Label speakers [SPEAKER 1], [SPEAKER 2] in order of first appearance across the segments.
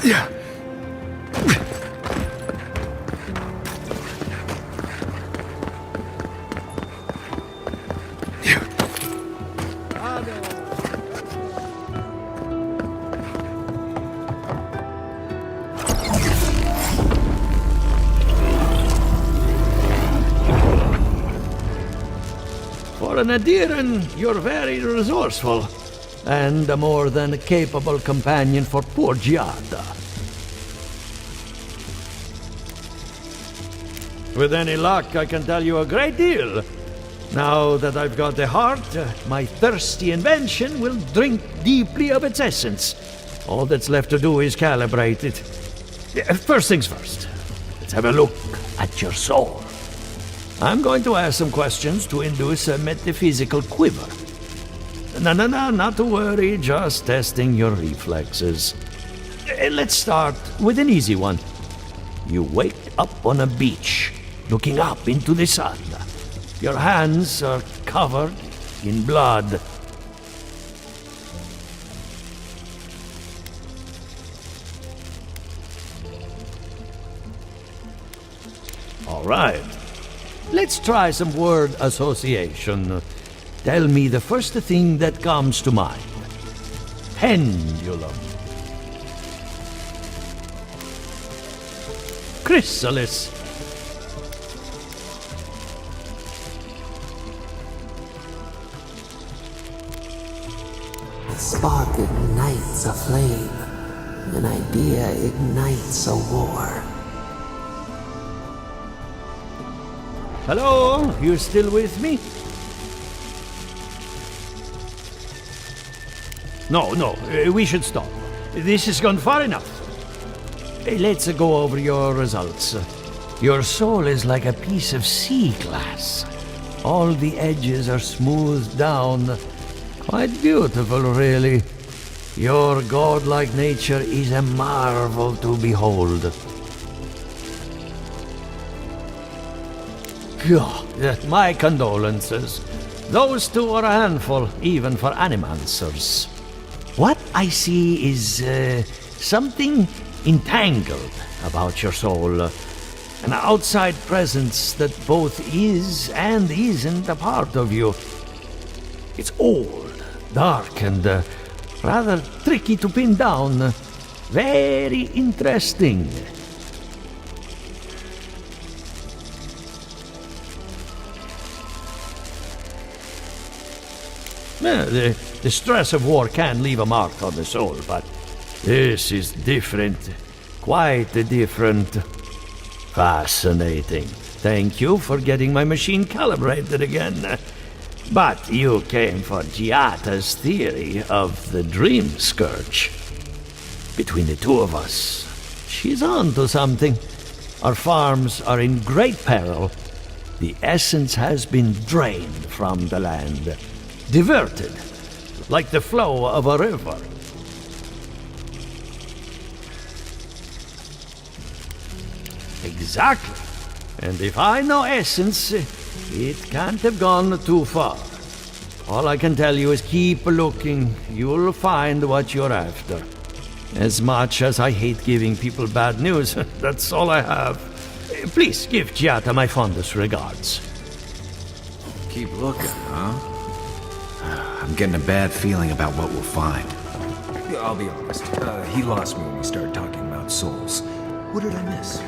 [SPEAKER 1] Yeah.
[SPEAKER 2] For an Adiran, you're very resourceful, and a more than capable companion for poor Giada. With any luck, I can tell you a great deal. Now that I've got the heart, my thirsty invention will drink deeply of its essence. All that's left to do is calibrate it. First things first, let's have a look at your soul. I'm going to ask some questions to induce a metaphysical quiver. No, not to worry, just testing your reflexes. Let's start with an easy one. You wake up on a beach, looking up into the sun. Your hands are covered in blood. All right. Let's try some word association. Tell me the first thing that comes to mind. Pendulum. Chrysalis.
[SPEAKER 3] A spark ignites a flame. An idea ignites a war.
[SPEAKER 2] Hello? You still with me? No, we should stop. This has gone far enough. Let's go over your results. Your soul is like a piece of sea glass. All the edges are smoothed down. Quite beautiful, really. Your godlike nature is a marvel to behold. God, my condolences. Those two are a handful, even for animancers. What I see is something entangled about your soul. An outside presence that both is and isn't a part of you. It's old, dark, and rather tricky to pin down. Very interesting. The stress of war can leave a mark on the soul, but this is different. Quite different. Fascinating. Thank you for getting my machine calibrated again. But you came for Giata's theory of the dream scourge. Between the two of us, she's on to something. Our farms are in great peril. The essence has been drained from the land. Diverted, like the flow of a river. Exactly. And if I know essence, it can't have gone too far. All I can tell you is keep looking. You'll find what you're after. As much as I hate giving people bad news, that's all I have. Please give Giata my fondest regards.
[SPEAKER 4] Keep looking, huh? I'm getting a bad feeling about what we'll find.
[SPEAKER 5] I'll be honest. He lost me when we started talking about souls. What did I miss?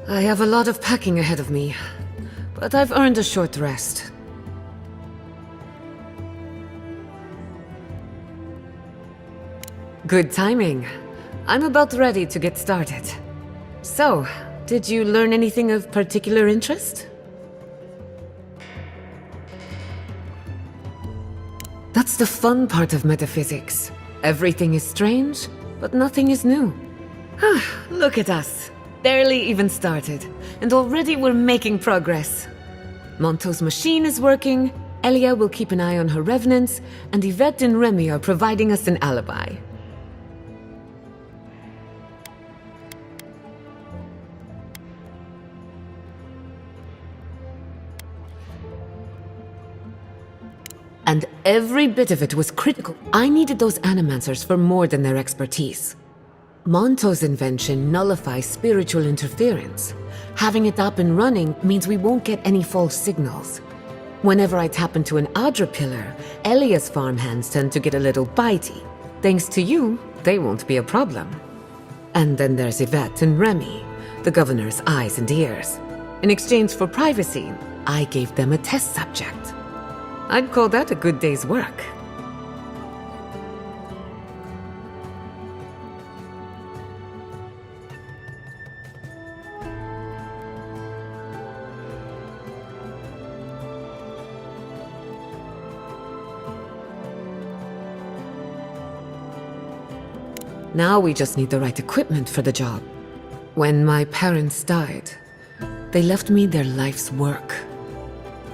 [SPEAKER 6] I have a lot of packing ahead of me, but I've earned a short rest. Good timing. I'm about ready to get started. So, did you learn anything of particular interest? That's the fun part of metaphysics. Everything is strange, but nothing is new. Look at us. Barely even started, and already we're making progress. Monto's machine is working, Elia will keep an eye on her revenants, and Yvette and Remy are providing us an alibi. Every bit of it was critical. I needed those animancers for more than their expertise. Monto's invention nullifies spiritual interference. Having it up and running means we won't get any false signals. Whenever I tap into an Adra pillar, Elia's farmhands tend to get a little bitey. Thanks to you, they won't be a problem. And then there's Yvette and Remy, the governor's eyes and ears. In exchange for privacy, I gave them a test subject. I'd call that a good day's work. Now we just need the right equipment for the job. When my parents died, they left me their life's work.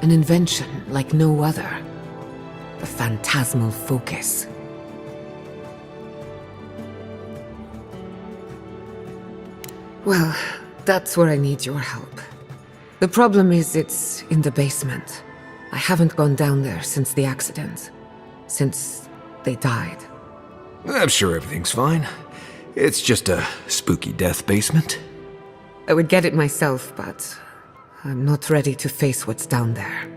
[SPEAKER 6] An invention like no other. The phantasmal focus. Well, that's where I need your help. The problem is it's in the basement. I haven't gone down there since the accident. Since they died.
[SPEAKER 5] I'm sure everything's fine. It's just a spooky death basement.
[SPEAKER 6] I would get it myself, but I'm not ready to face what's down there.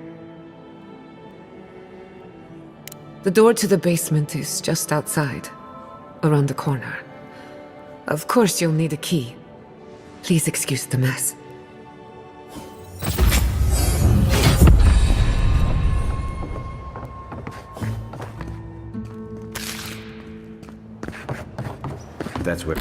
[SPEAKER 6] The door to the basement is just outside, around the corner. Of course you'll need a key. Please excuse the mess.
[SPEAKER 4] That's where...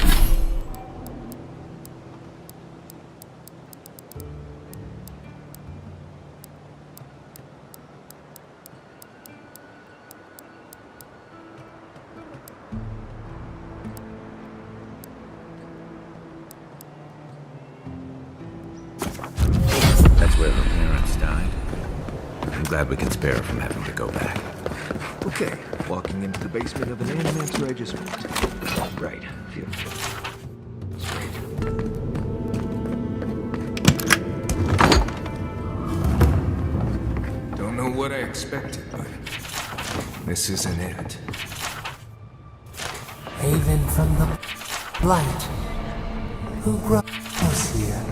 [SPEAKER 4] That's where her parents died. I'm glad we can spare her from having to go back.
[SPEAKER 5] Okay, walking into the basement of an animancer I just met. Right, phew. Straight. Don't know what I expected, but this isn't it.
[SPEAKER 3] Haven from the light. Who brought us here?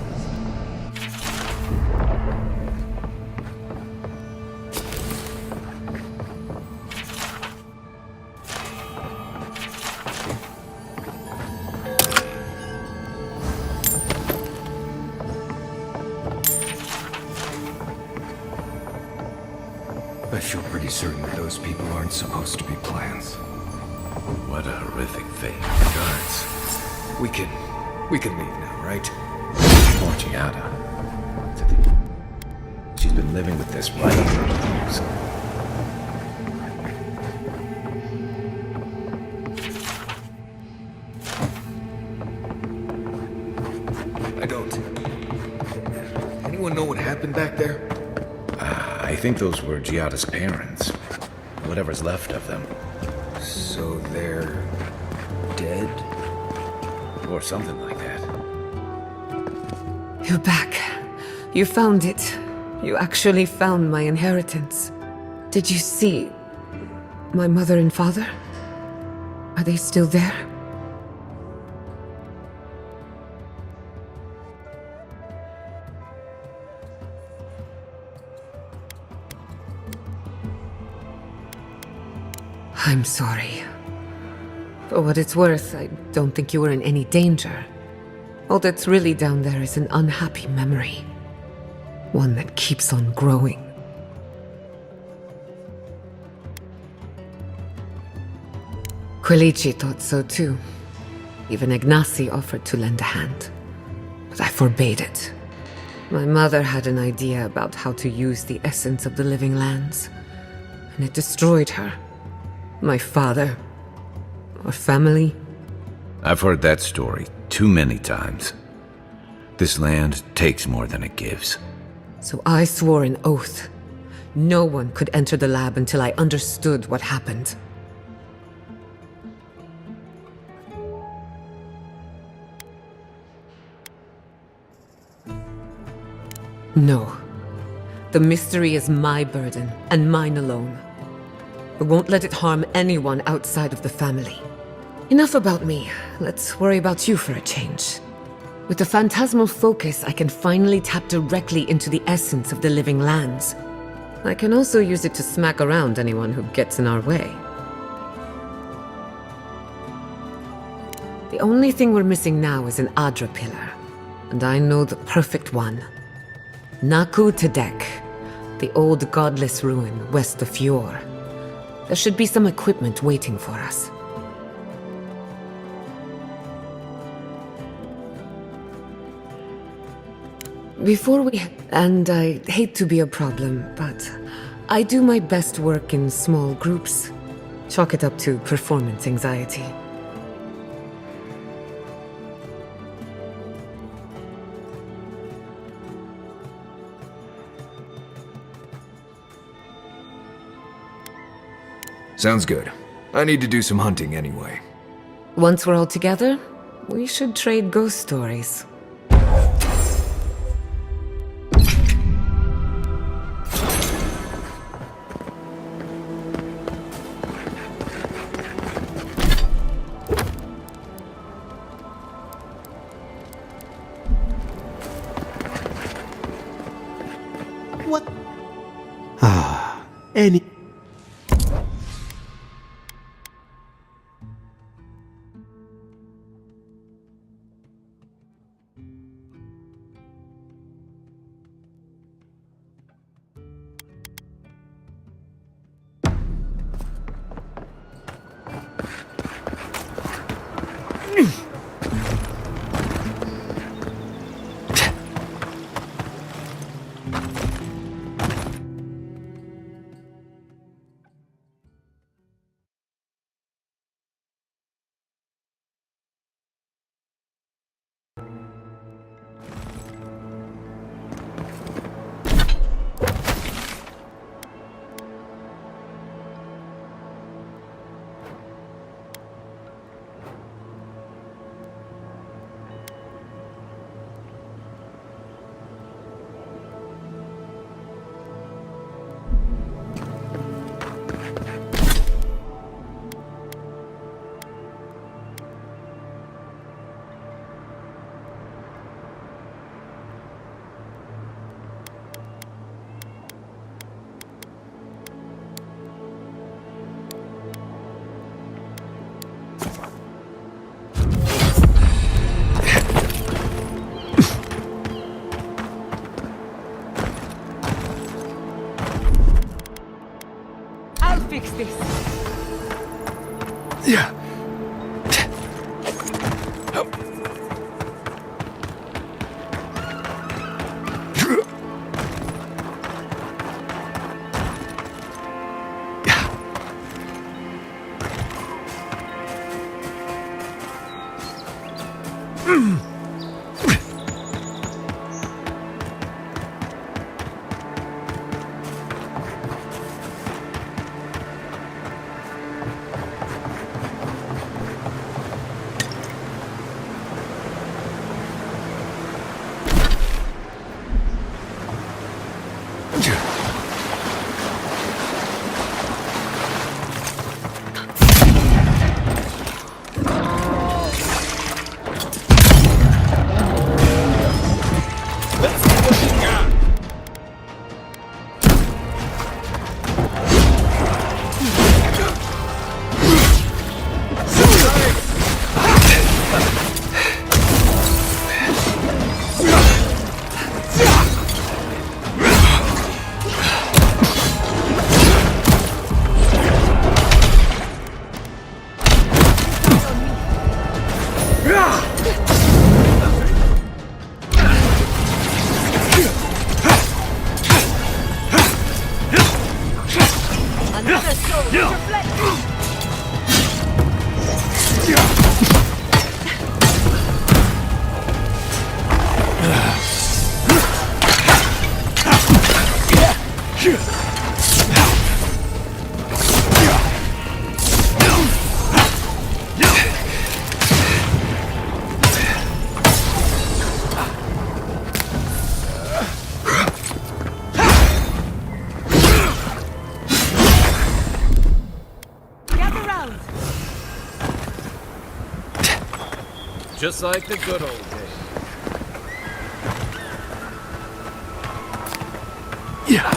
[SPEAKER 5] I feel pretty certain that those people aren't supposed to be plants.
[SPEAKER 4] What a horrific fate.
[SPEAKER 5] Guards, we can leave now, right?
[SPEAKER 4] Poor Giada. She's been living with this right for years.
[SPEAKER 5] I don't. Anyone know what happened back there?
[SPEAKER 4] I think those were Giada's parents. Whatever's left of them.
[SPEAKER 5] So they're dead?
[SPEAKER 4] Or something like that.
[SPEAKER 6] You're back. You found it. You actually found my inheritance. Did you see my mother and father? Are they still there? I'm sorry. For what it's worth, I don't think you were in any danger. All that's really down there is an unhappy memory. One that keeps on growing. Quilici thought so too. Even Ignacy offered to lend a hand. But I forbade it. My mother had an idea about how to use the essence of the living lands. And it destroyed her. My father. Our family.
[SPEAKER 4] I've heard that story too many times. This land takes more than it gives.
[SPEAKER 6] So I swore an oath. No one could enter the lab until I understood what happened. No. The mystery is my burden, and mine alone. We won't let it harm anyone outside of the family. Enough about me. Let's worry about you for a change. With the phantasmal focus, I can finally tap directly into the essence of the living lands. I can also use it to smack around anyone who gets in our way. The only thing we're missing now is an Adra pillar. And I know the perfect one. Naku Tedek, the old godless ruin west of Fjord. There should be some equipment waiting for us. Before we... And I hate to be a problem, but I do my best work in small groups. Chalk it up to performance anxiety.
[SPEAKER 5] Sounds good. I need to do some hunting anyway.
[SPEAKER 6] Once we're all together, we should trade ghost stories.
[SPEAKER 1] What? Any...
[SPEAKER 6] Fix this.
[SPEAKER 5] Yeah.
[SPEAKER 1] Just like the good old days.
[SPEAKER 2] Yeah.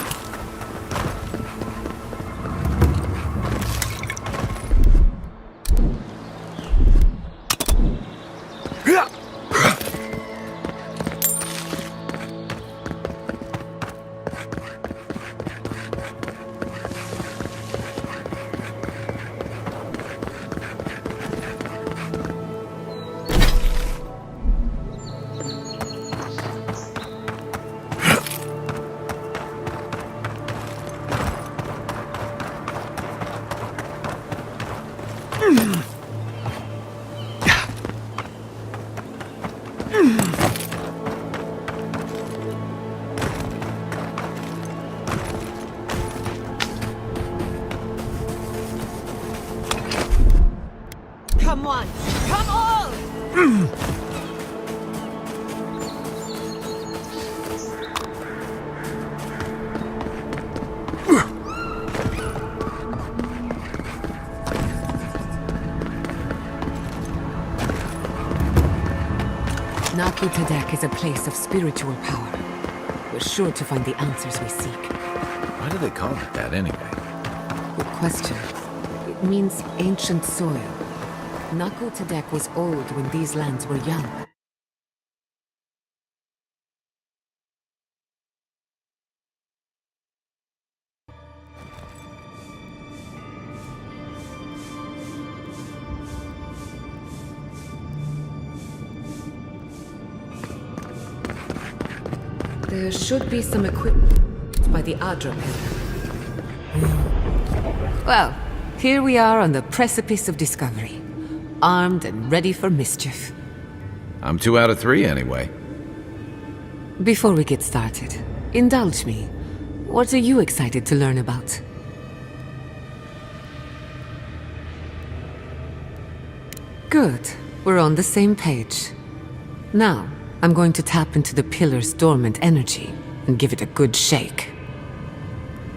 [SPEAKER 6] Come on! Come on! Naku Tadek is a place of spiritual power. We're sure to find the answers we seek.
[SPEAKER 4] Why do they call it that anyway?
[SPEAKER 6] Good question. It means ancient soil. Naku Tadek was old when these lands were young. There should be some equipment by the Adra pillar. Well, here we are on the precipice of discovery. Armed and ready for mischief.
[SPEAKER 4] I'm 2 out of 3 anyway.
[SPEAKER 6] Before we get started, indulge me. What are you excited to learn about? Good. We're on the same page. Now, I'm going to tap into the pillar's dormant energy and give it a good shake.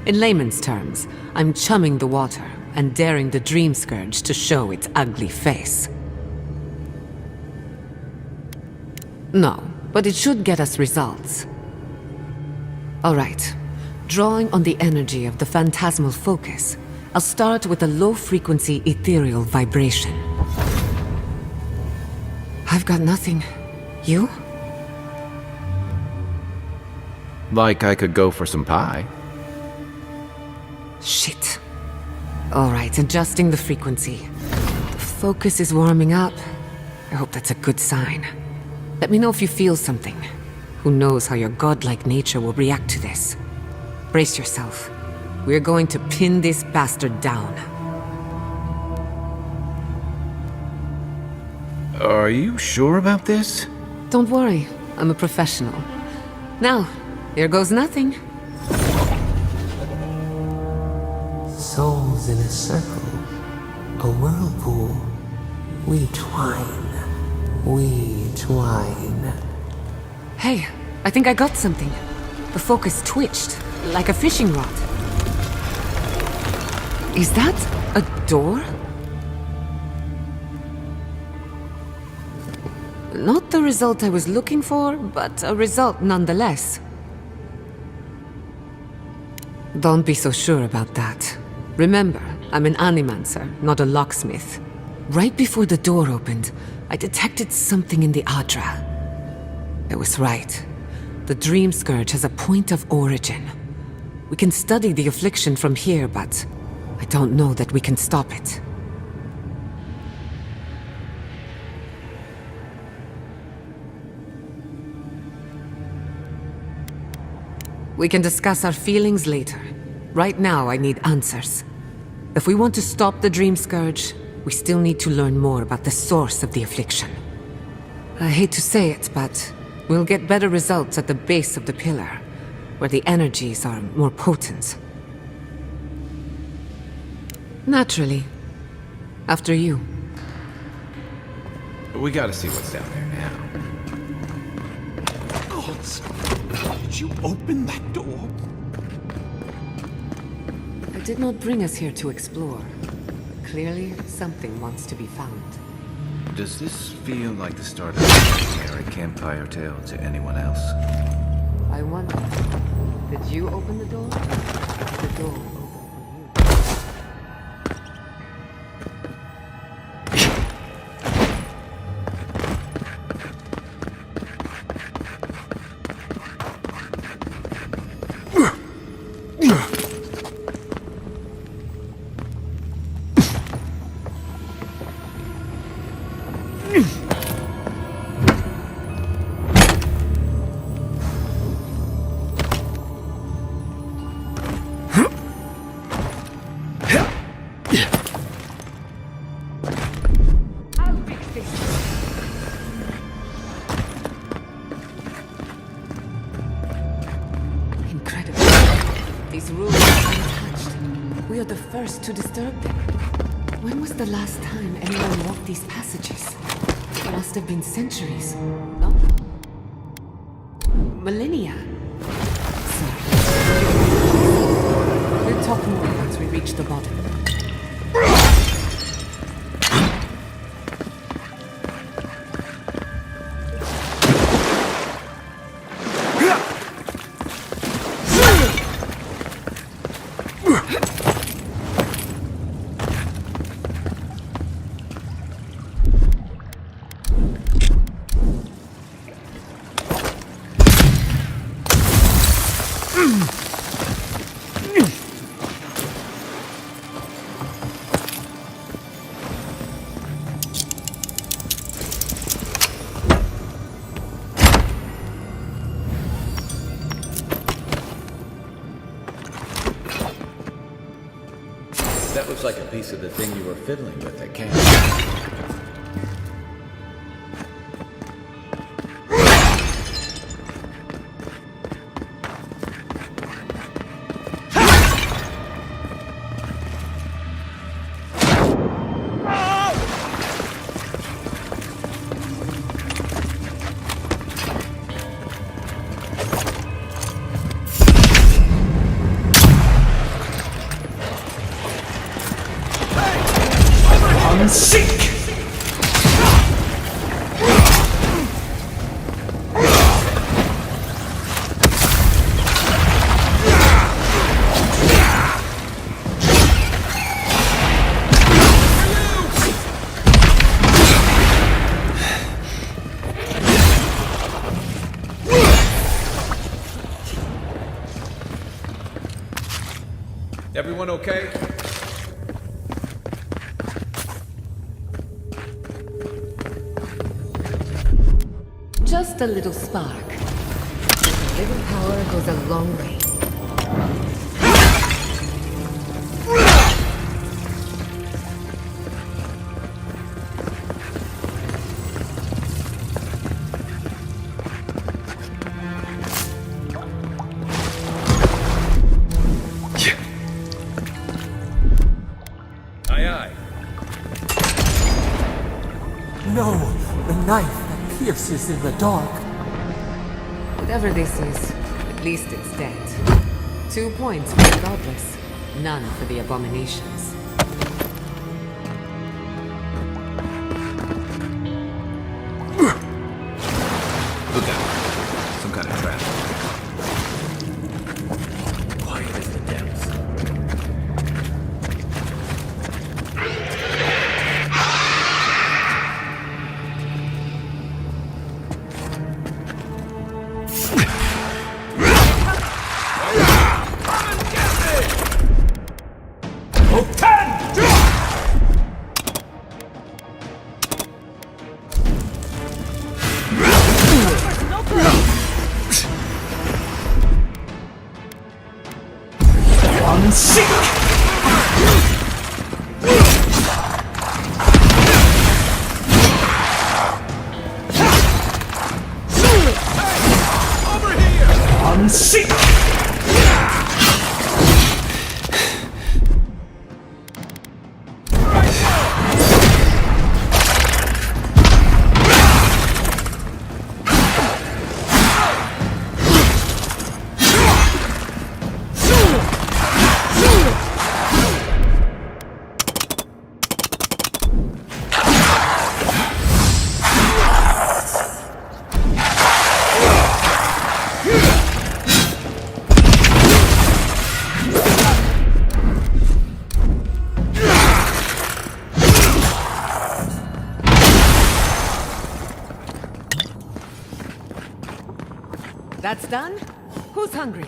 [SPEAKER 6] In layman's terms, I'm chumming the water and daring the Dream Scourge to show its ugly face. No, but it should get us results. All right. Drawing on the energy of the phantasmal focus, I'll start with a low-frequency ethereal vibration. I've got nothing. You?
[SPEAKER 4] Like I could go for some pie.
[SPEAKER 6] Shit. All right, adjusting the frequency. The focus is warming up. I hope that's a good sign. Let me know if you feel something. Who knows how your godlike nature will react to this. Brace yourself. We're going to pin this bastard down.
[SPEAKER 4] Are you sure about this?
[SPEAKER 6] Don't worry, I'm a professional. Now, here goes nothing.
[SPEAKER 3] Souls in a circle, a whirlpool. We twine.
[SPEAKER 6] Hey, I think I got something. The focus twitched, like a fishing rod. Is that a door? Not the result I was looking for, but a result nonetheless. Don't be so sure about that. Remember, I'm an animancer, not a locksmith. Right before the door opened, I detected something in the Adra. I was right. The Dream Scourge has a point of origin. We can study the affliction from here, but I don't know that we can stop it. We can discuss our feelings later. Right now, I need answers. If we want to stop the Dream Scourge, we still need to learn more about the source of the affliction. I hate to say it, but we'll get better results at the base of the pillar, where the energies are more potent. Naturally. After you.
[SPEAKER 4] We gotta see what's down there now.
[SPEAKER 7] Gods, did you open that door?
[SPEAKER 6] I did not bring us here to explore. Clearly, something wants to be found.
[SPEAKER 4] Does this feel like the start of a scary campfire tale to anyone else?
[SPEAKER 6] I wonder, did you open the door? Or did the door open for you? Incredible. These rules are untouched. We are the first to disturb them. When was the last time anyone walked these passages? It must have been centuries. No? Millennia. Sorry. We'll talk more once we reach the bottom.
[SPEAKER 4] That looks like a piece of the thing you were fiddling with at camp.
[SPEAKER 2] Sick!
[SPEAKER 4] Everyone okay?
[SPEAKER 6] Just a little spark. A little power goes a long way.
[SPEAKER 4] Aye, aye.
[SPEAKER 3] No, the knife that pierces in the dark.
[SPEAKER 6] Whatever this is, at least it's dead. 2 points for the godless, none for the abominations.
[SPEAKER 4] Look out. Some kind of trap. Quiet as the depths.
[SPEAKER 6] That's done? Who's hungry?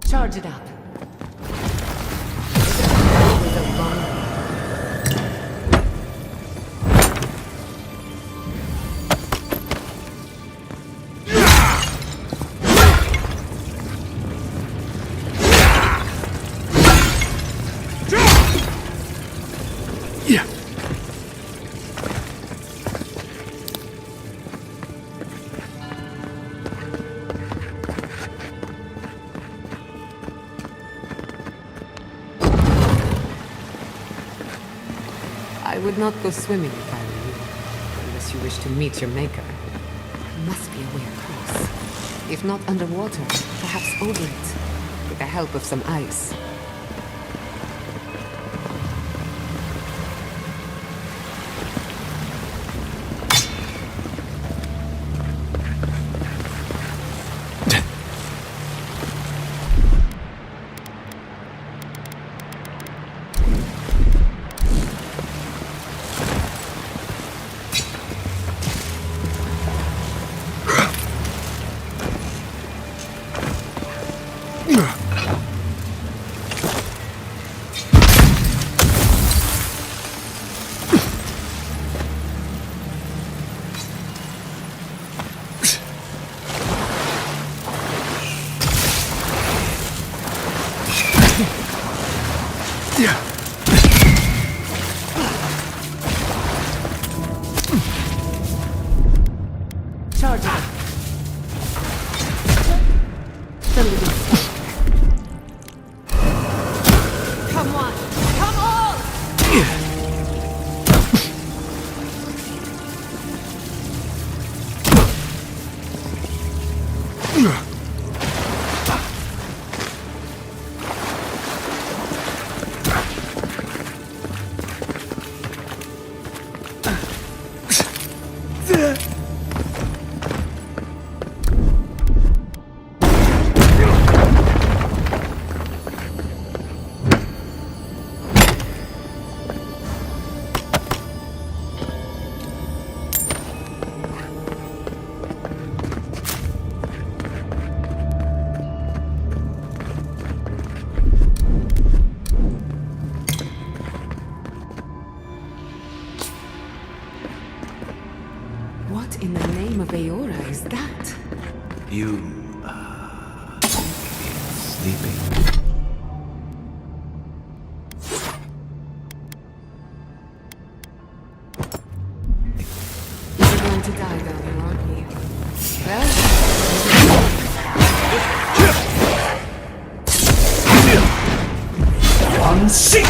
[SPEAKER 6] Charge it up. With a bomb. I would not go swimming if I were you, unless you wish to meet your maker. You must be aware close. If not underwater, perhaps over it, with the help of some ice. Charge it. The living stuff. Come on! Come on! What in the name of Aora is that?
[SPEAKER 4] You, sleeping?
[SPEAKER 6] We're going to die down here, aren't we? Well,
[SPEAKER 2] One sink!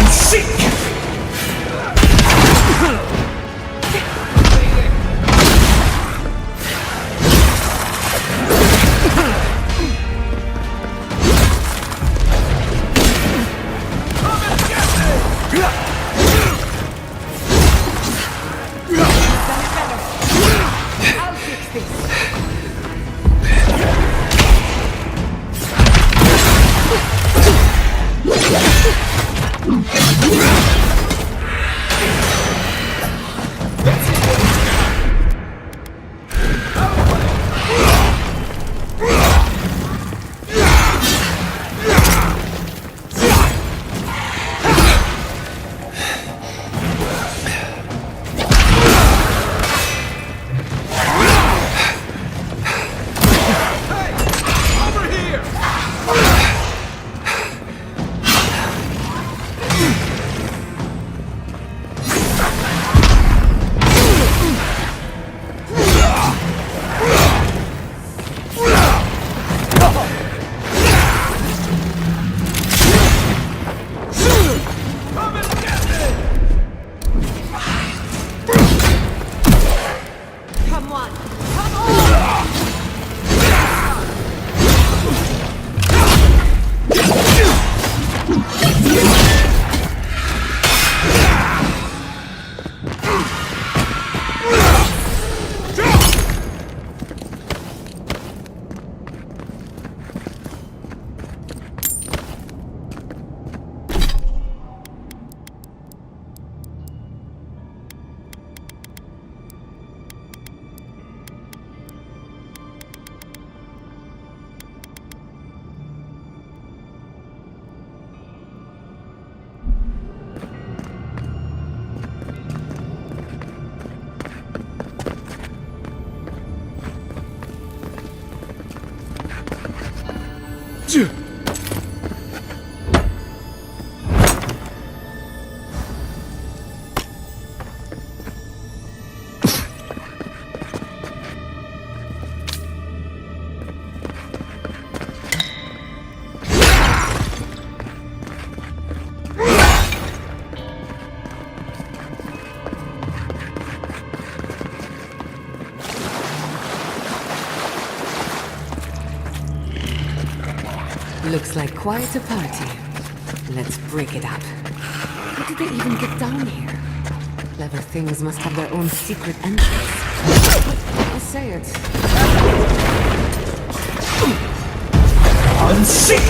[SPEAKER 2] Sink!
[SPEAKER 6] Looks like quite a party. Let's break it up. How did they even get down here? Clever things must have their own secret entrance. I say it.
[SPEAKER 7] Unseat!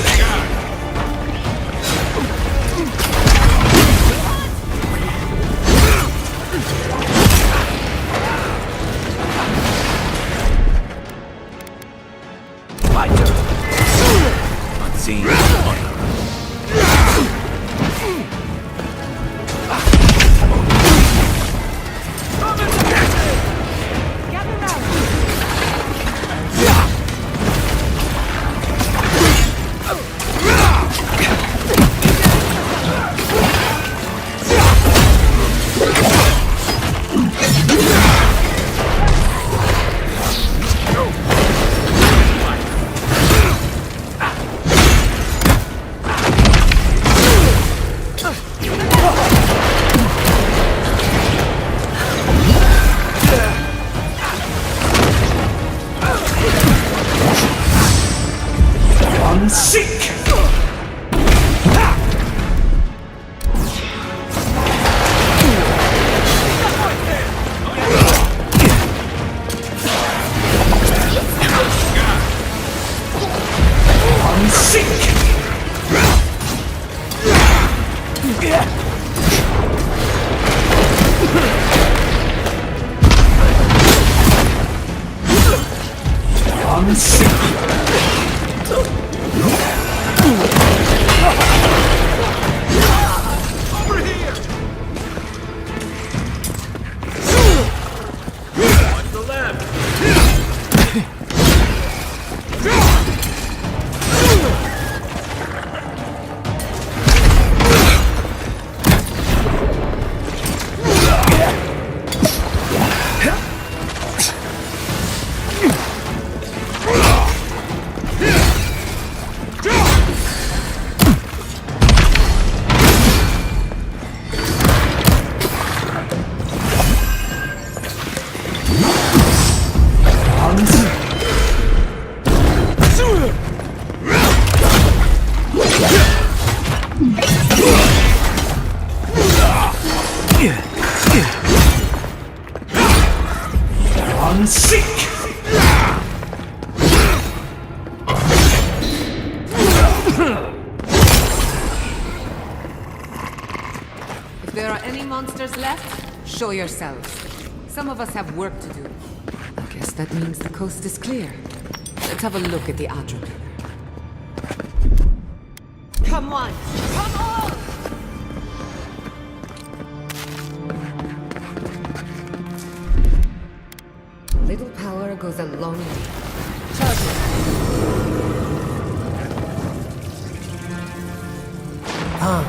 [SPEAKER 4] My turn. Unseen.
[SPEAKER 7] Seek!
[SPEAKER 6] there are any monsters left, show yourselves. Some of us have work to do. I guess that means the coast is clear. Let's have a look at the Adra pillar. Come on! Come on! Little power goes a long way. Charge it!
[SPEAKER 3] Come,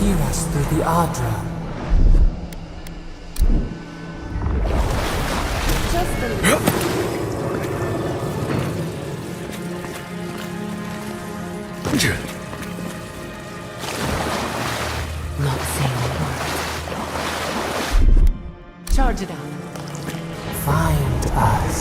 [SPEAKER 3] hear us through the Adra.
[SPEAKER 6] Just a little.
[SPEAKER 3] Not saying a word.
[SPEAKER 6] Charge it out.
[SPEAKER 3] Find us.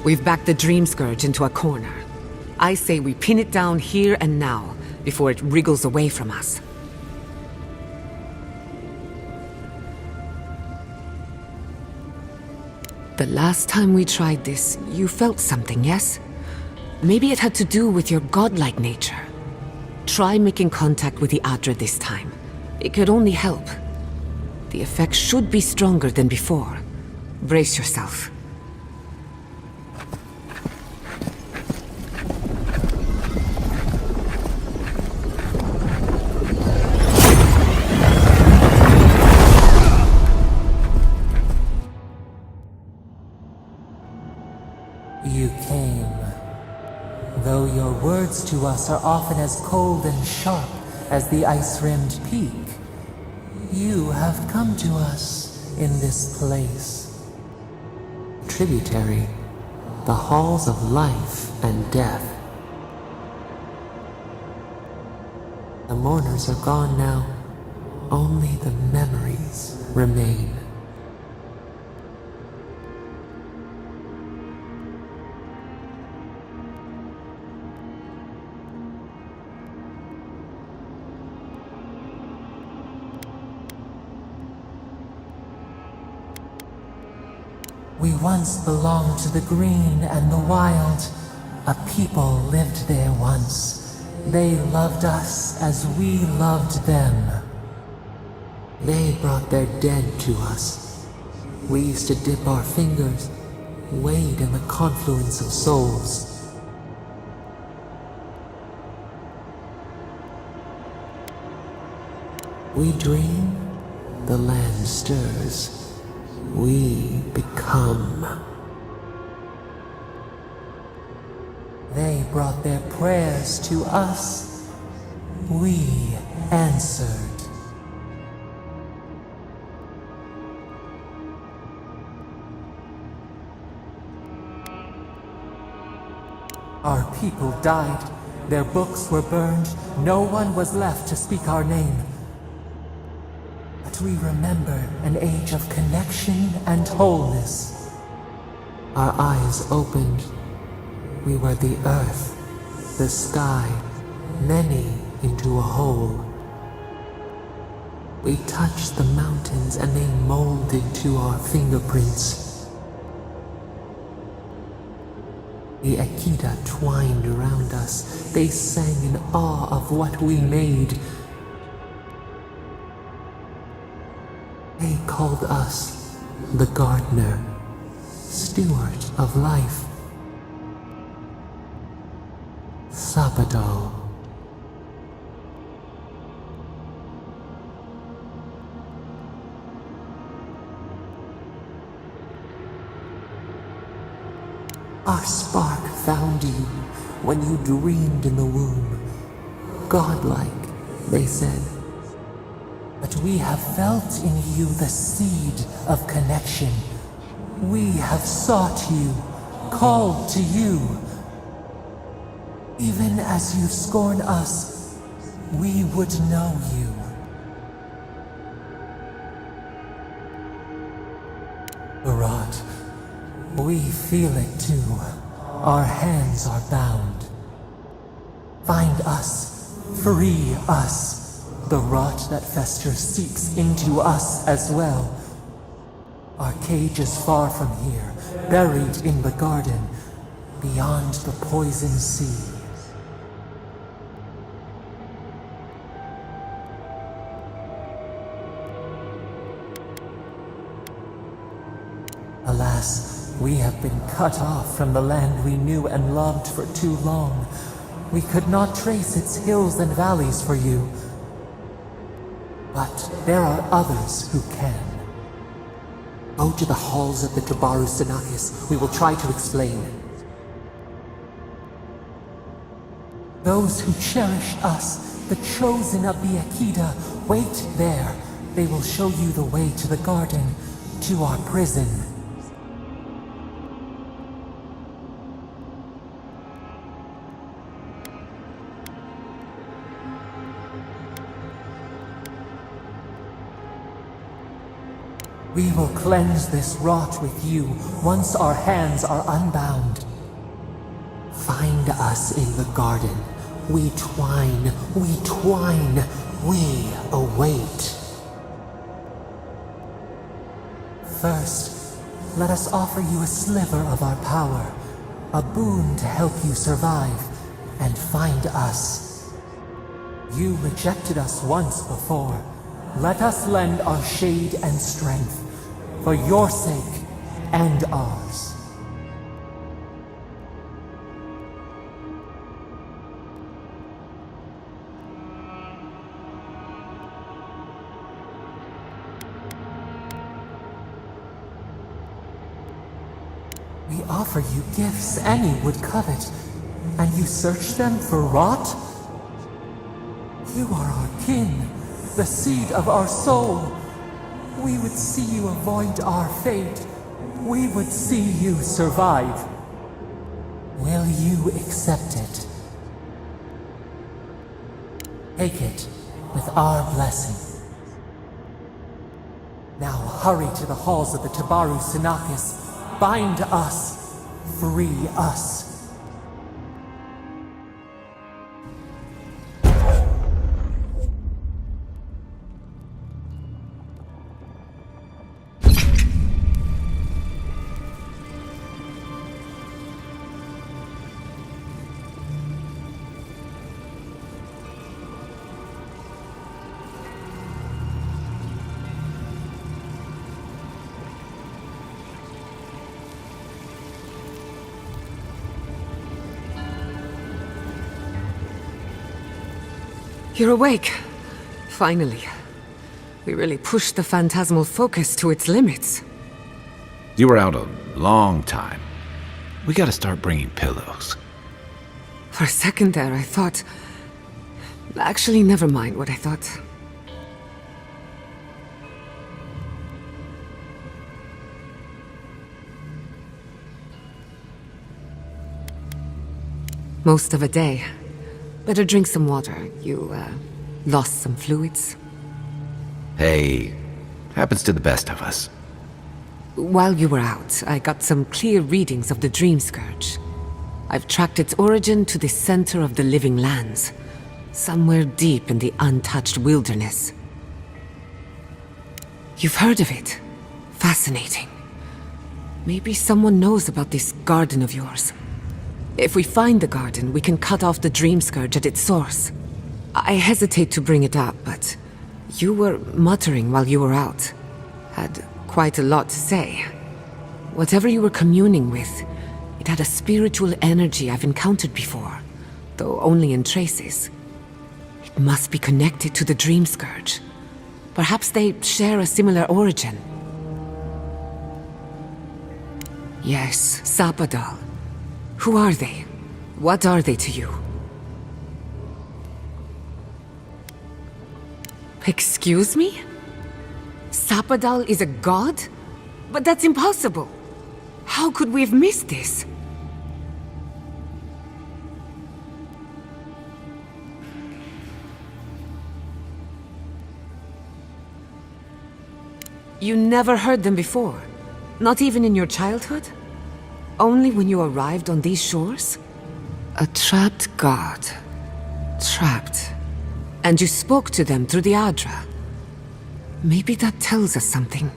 [SPEAKER 6] We've backed the Dream Scourge into a corner. I say we pin it down here and now, before it wriggles away from us. The last time we tried this, you felt something, yes? Maybe it had to do with your godlike nature. Try making contact with the Adra this time. It could only help. The effect should be stronger than before. Brace yourself.
[SPEAKER 3] You came. Though your words to us are often as cold and sharp as the ice-rimmed peak, you have come to us in this place. Tributary, the halls of life and death. The mourners are gone now. Only the memories remain. We once belonged to the green and the wild. A people lived there once. They loved us as we loved them. They brought their dead to us. We used to dip our fingers, wade in the confluence of souls. We dream, the land stirs. We become. They brought their prayers to us. We answered. Our people died. Their books were burned. No one was left to speak our name. But we remember an age of connection and wholeness. Our eyes opened. We were the earth, the sky, many into a whole. We touched the mountains and they molded to our fingerprints. The Akita twined around us. They sang in awe of what we made. They called us the gardener, steward of life. Sabado. Our spark found you when you dreamed in the womb. Godlike, they said. But we have felt in you the seed of connection. We have sought you, called to you. Even as you scorn us, we would know you. Barat, we feel it too. Our hands are bound. Find us, free us. The rot that festers seeps into us as well. Our cage is far from here, buried in the garden, beyond the poison sea. Alas, we have been cut off from the land we knew and loved for too long. We could not trace its hills and valleys for you. But there are others who can. Go to the halls of the Tabaru Sinakis. We will try to explain. Those who cherish us, the chosen of the Akita, wait there. They will show you the way to the garden, to our prison. We will cleanse this rot with you once our hands are unbound. Find us in the garden. We twine, we await. First, let us offer you a sliver of our power, a boon to help you survive and find us. You rejected us once before. Let us lend our shade and strength, for your sake and ours. We offer you gifts any would covet, and you search them for rot? You are our kin, the seed of our soul. We would see you avoid our fate. We would see you survive. Will you accept it? Take it with our blessing. Now hurry to the halls of the Tabaru Sinakis. Bind us. Free us.
[SPEAKER 6] You're awake. Finally. We really pushed the phantasmal focus to its limits.
[SPEAKER 4] You were out a long time. We gotta start bringing pillows.
[SPEAKER 6] For a second there, I thought... Actually, never mind what I thought. Most of a day. Better drink some water. You, lost some fluids?
[SPEAKER 4] Hey, happens to the best of us.
[SPEAKER 6] While you were out, I got some clear readings of the Dream Scourge. I've tracked its origin to the center of the living lands. Somewhere deep in the untouched wilderness. You've heard of it. Fascinating. Maybe someone knows about this garden of yours. If we find the garden, we can cut off the Dream Scourge at its source. I hesitate to bring it up, but you were muttering while you were out. Had quite a lot to say. Whatever you were communing with, it had a spiritual energy I've encountered before, though only in traces. It must be connected to the Dream Scourge. Perhaps they share a similar origin. Yes, Sapadal. Who are they? What are they to you? Excuse me? Sapadal is a god? But that's impossible! How could we have missed this? You never heard them before? Not even in your childhood? Only when you arrived on these shores? A trapped god. Trapped. And you spoke to them through the Adra. Maybe that tells us something.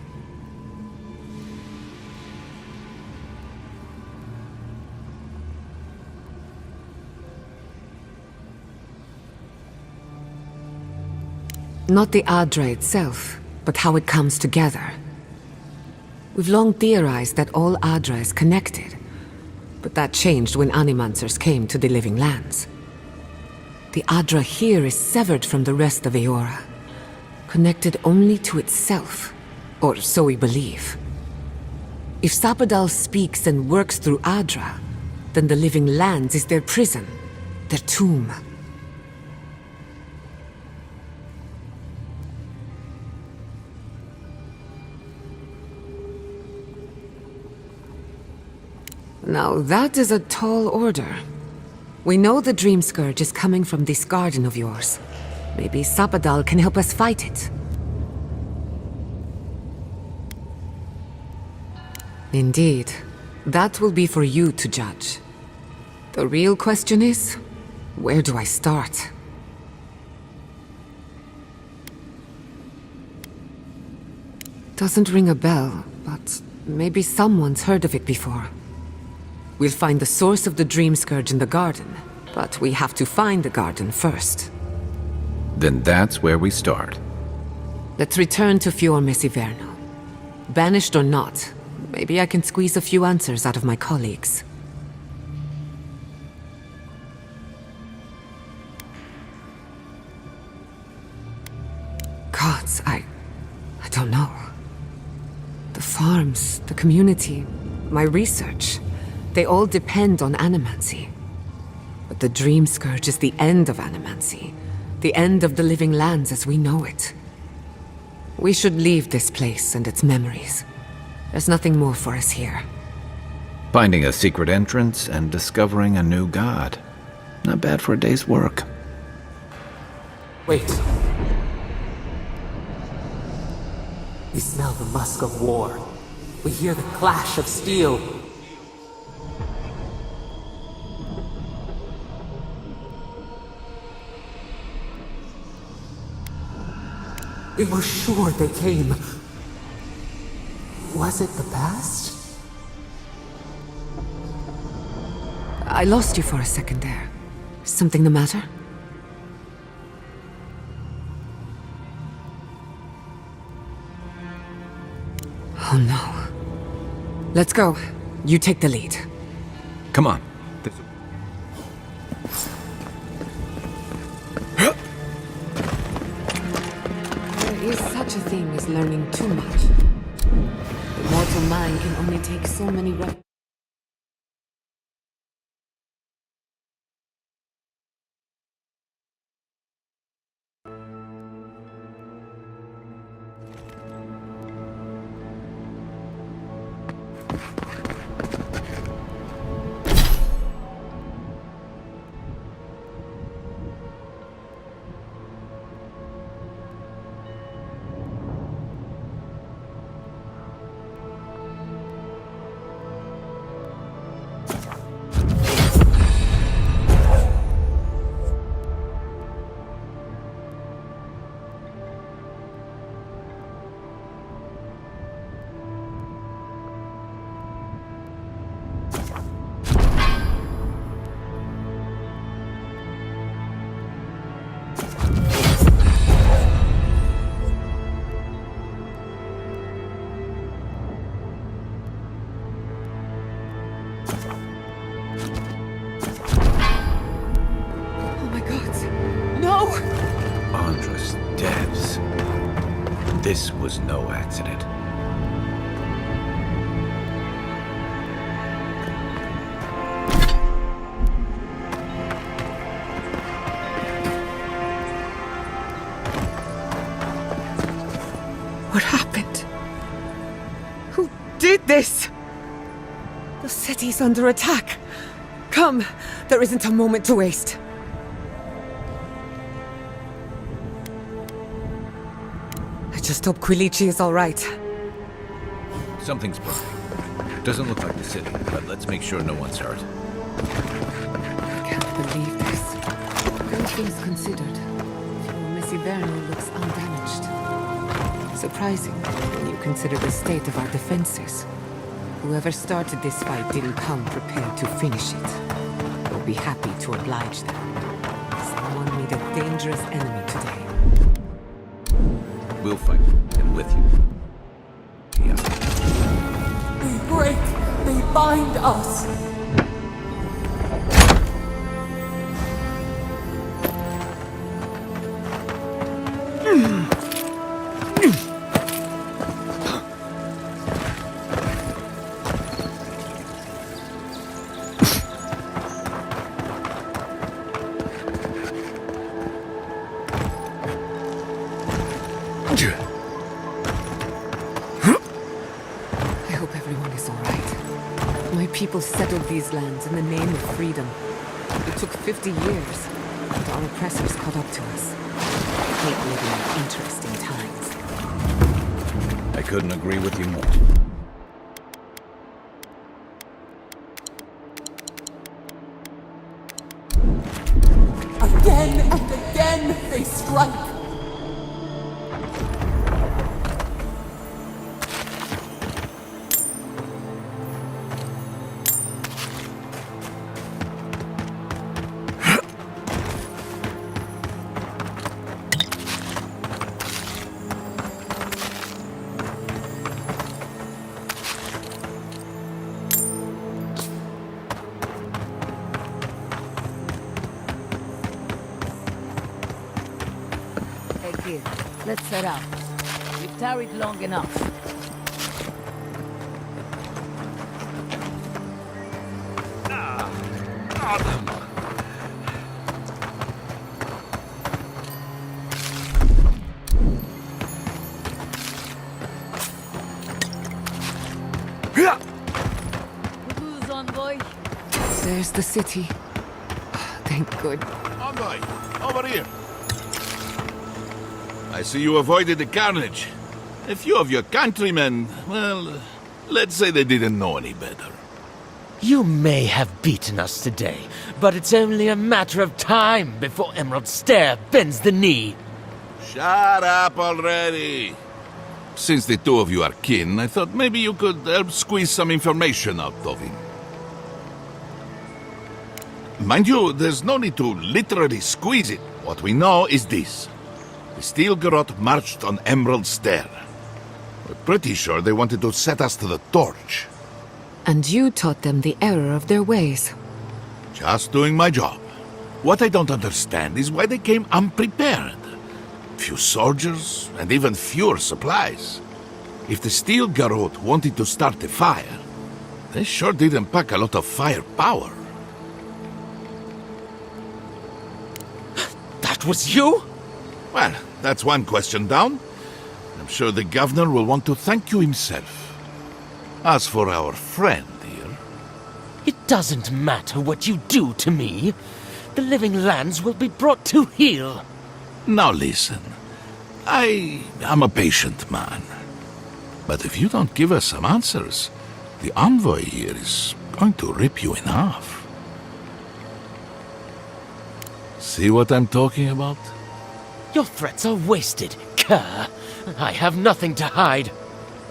[SPEAKER 6] Not the Adra itself, but how it comes together. We've long theorized that all Adra is connected, but that changed when Animancers came to the Living Lands. The Adra here is severed from the rest of Eora, connected only to itself, or so we believe. If Sapadal speaks and works through Adra, then the Living Lands is their prison, their tomb. Now that is a tall order. We know the Dream Scourge is coming from this garden of yours. Maybe Sapadal can help us fight it. Indeed. That will be for you to judge. The real question is, where do I start? Doesn't ring a bell, but maybe someone's heard of it before. We'll find the source of the Dream Scourge in the garden, but we have to find the garden first.
[SPEAKER 4] Then that's where we start.
[SPEAKER 6] Let's return to Fior Mesiverno. Banished or not, maybe I can squeeze a few answers out of my colleagues. Gods, I don't know. The farms, the community, my research, they all depend on animancy. But the Dream Scourge is the end of animancy. The end of the Living Lands as we know it. We should leave this place and its memories. There's nothing more for us here.
[SPEAKER 4] Finding a secret entrance and discovering a new god. Not bad for a day's work.
[SPEAKER 3] Wait. We smell the musk of war. We hear the clash of steel. We were sure they came. Was it the past?
[SPEAKER 6] I lost you for a second there. Something the matter? Oh no. Let's go. You take the lead.
[SPEAKER 4] Come on.
[SPEAKER 6] There is such a thing as learning too much. The mortal mind can only take so many
[SPEAKER 4] This was no accident.
[SPEAKER 6] What happened? Who did this? The city's under attack. Come, there isn't a moment to waste. I just hope Quilici is all right.
[SPEAKER 4] Something's burning. Doesn't look like the city, but let's make sure no one's hurt.
[SPEAKER 6] I can't believe this. All things considered, Messiverno looks undamaged. Surprising when you consider the state of our defenses. Whoever started this fight didn't come prepared to finish it. We'll be happy to oblige them. Someone made a dangerous enemy today.
[SPEAKER 4] We'll fight, and with you. Yeah.
[SPEAKER 3] They break, they bind us.
[SPEAKER 6] I hope everyone is all right. My people settled these lands in the name of freedom. It took 50 years, but our oppressors caught up to us. I hate living in interesting times.
[SPEAKER 4] I couldn't agree with you more.
[SPEAKER 3] Again and again they strike.
[SPEAKER 1] Hey kid, let's set out. We've tarried long enough. Who's envoy?
[SPEAKER 6] There's the city. Thank good.
[SPEAKER 7] Envoy, over here. I see you avoided the carnage. A few of your countrymen, well, let's say they didn't know any better.
[SPEAKER 8] You may have beaten us today, but it's only a matter of time before Emerald Stair bends the knee.
[SPEAKER 7] Shut up already. Since the two of you are kin, I thought maybe you could help squeeze some information out of him. Mind you, there's no need to literally squeeze it. What we know is this. The Steel Garrote marched on Emerald Stair. We're pretty sure they wanted to set us to the torch.
[SPEAKER 6] And you taught them the error of their ways.
[SPEAKER 7] Just doing my job. What I don't understand is why they came unprepared. Few soldiers, and even fewer supplies. If the Steel Garrote wanted to start a fire, they sure didn't pack a lot of firepower.
[SPEAKER 8] That was you?
[SPEAKER 7] Well, that's one question down. I'm sure the governor will want to thank you himself. As for our friend here...
[SPEAKER 8] It doesn't matter what you do to me. The living lands will be brought to heel.
[SPEAKER 7] Now listen, I am a patient man. But if you don't give us some answers, the envoy here is going to rip you in half. See what I'm talking about?
[SPEAKER 8] Your threats are wasted, cur. I have nothing to hide.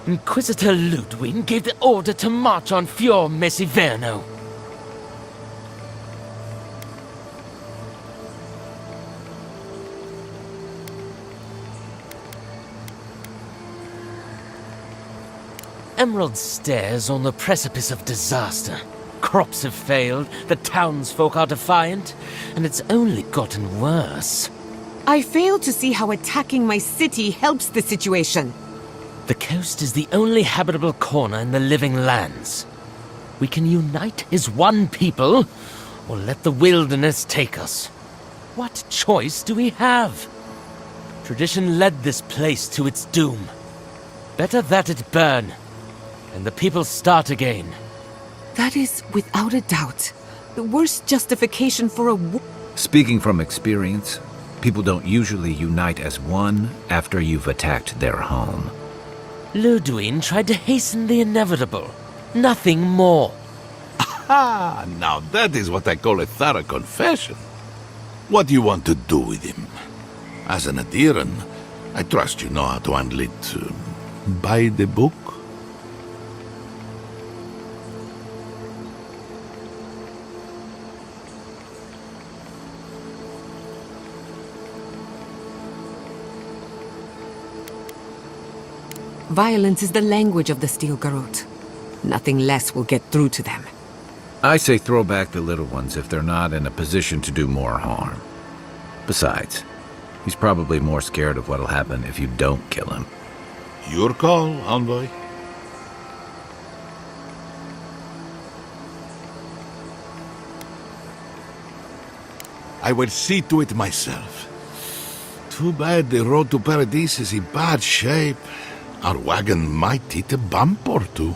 [SPEAKER 8] Inquisitor Ludwig gave the order to march on Fior Messiverno. Emerald Stair's on the precipice of disaster. Crops have failed, the townsfolk are defiant, and it's only gotten worse.
[SPEAKER 6] I fail to see how attacking my city helps the situation.
[SPEAKER 8] The coast is the only habitable corner in the living lands. We can unite as one people, or let the wilderness take us. What choice do we have? Tradition led this place to its doom. Better that it burn, and the people start again.
[SPEAKER 6] That is, without a doubt, the worst justification for a war.
[SPEAKER 4] Speaking from experience, people don't usually unite as one after you've attacked their home.
[SPEAKER 8] Ludwig tried to hasten the inevitable. Nothing more.
[SPEAKER 7] Ah, now that is what I call a thorough confession. What do you want to do with him? As an adherent, I trust you know how to handle it by the book.
[SPEAKER 6] Violence is the language of the Steel Garrote. Nothing less will get through to them.
[SPEAKER 4] I say throw back the little ones if they're not in a position to do more harm. Besides, he's probably more scared of what'll happen if you don't kill him.
[SPEAKER 7] Your call, Envoy. I will see to it myself. Too bad the road to Paradise is in bad shape. Our wagon might hit a bump or two.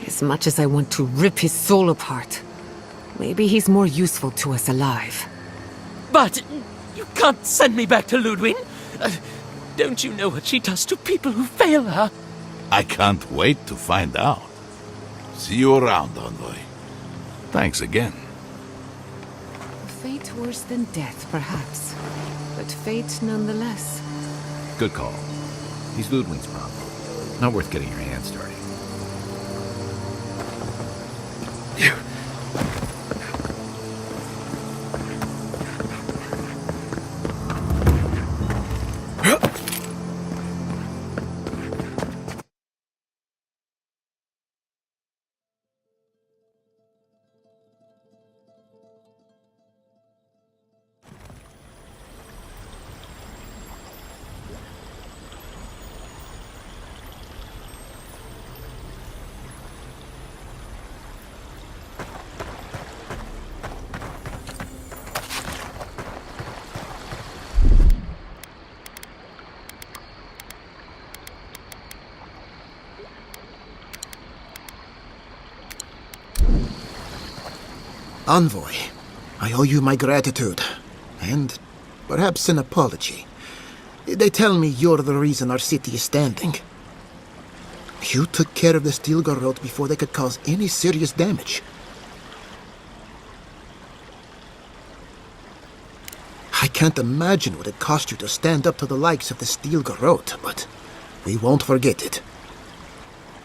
[SPEAKER 6] As much as I want to rip his soul apart, maybe he's more useful to us alive.
[SPEAKER 8] But you can't send me back to Ludwig. Don't you know what she does to people who fail her?
[SPEAKER 7] I can't wait to find out. See you around, Envoy. Thanks again.
[SPEAKER 6] Fate worse than death, perhaps. But fate nonetheless.
[SPEAKER 4] Good call. He's Ludwig's problem. Not worth getting your hands dirty.
[SPEAKER 9] Envoy, I owe you my gratitude, and perhaps an apology. They tell me you're the reason our city is standing. You took care of the Steel Garrote before they could cause any serious damage. I can't imagine what it cost you to stand up to the likes of the Steel Garrote, but we won't forget it.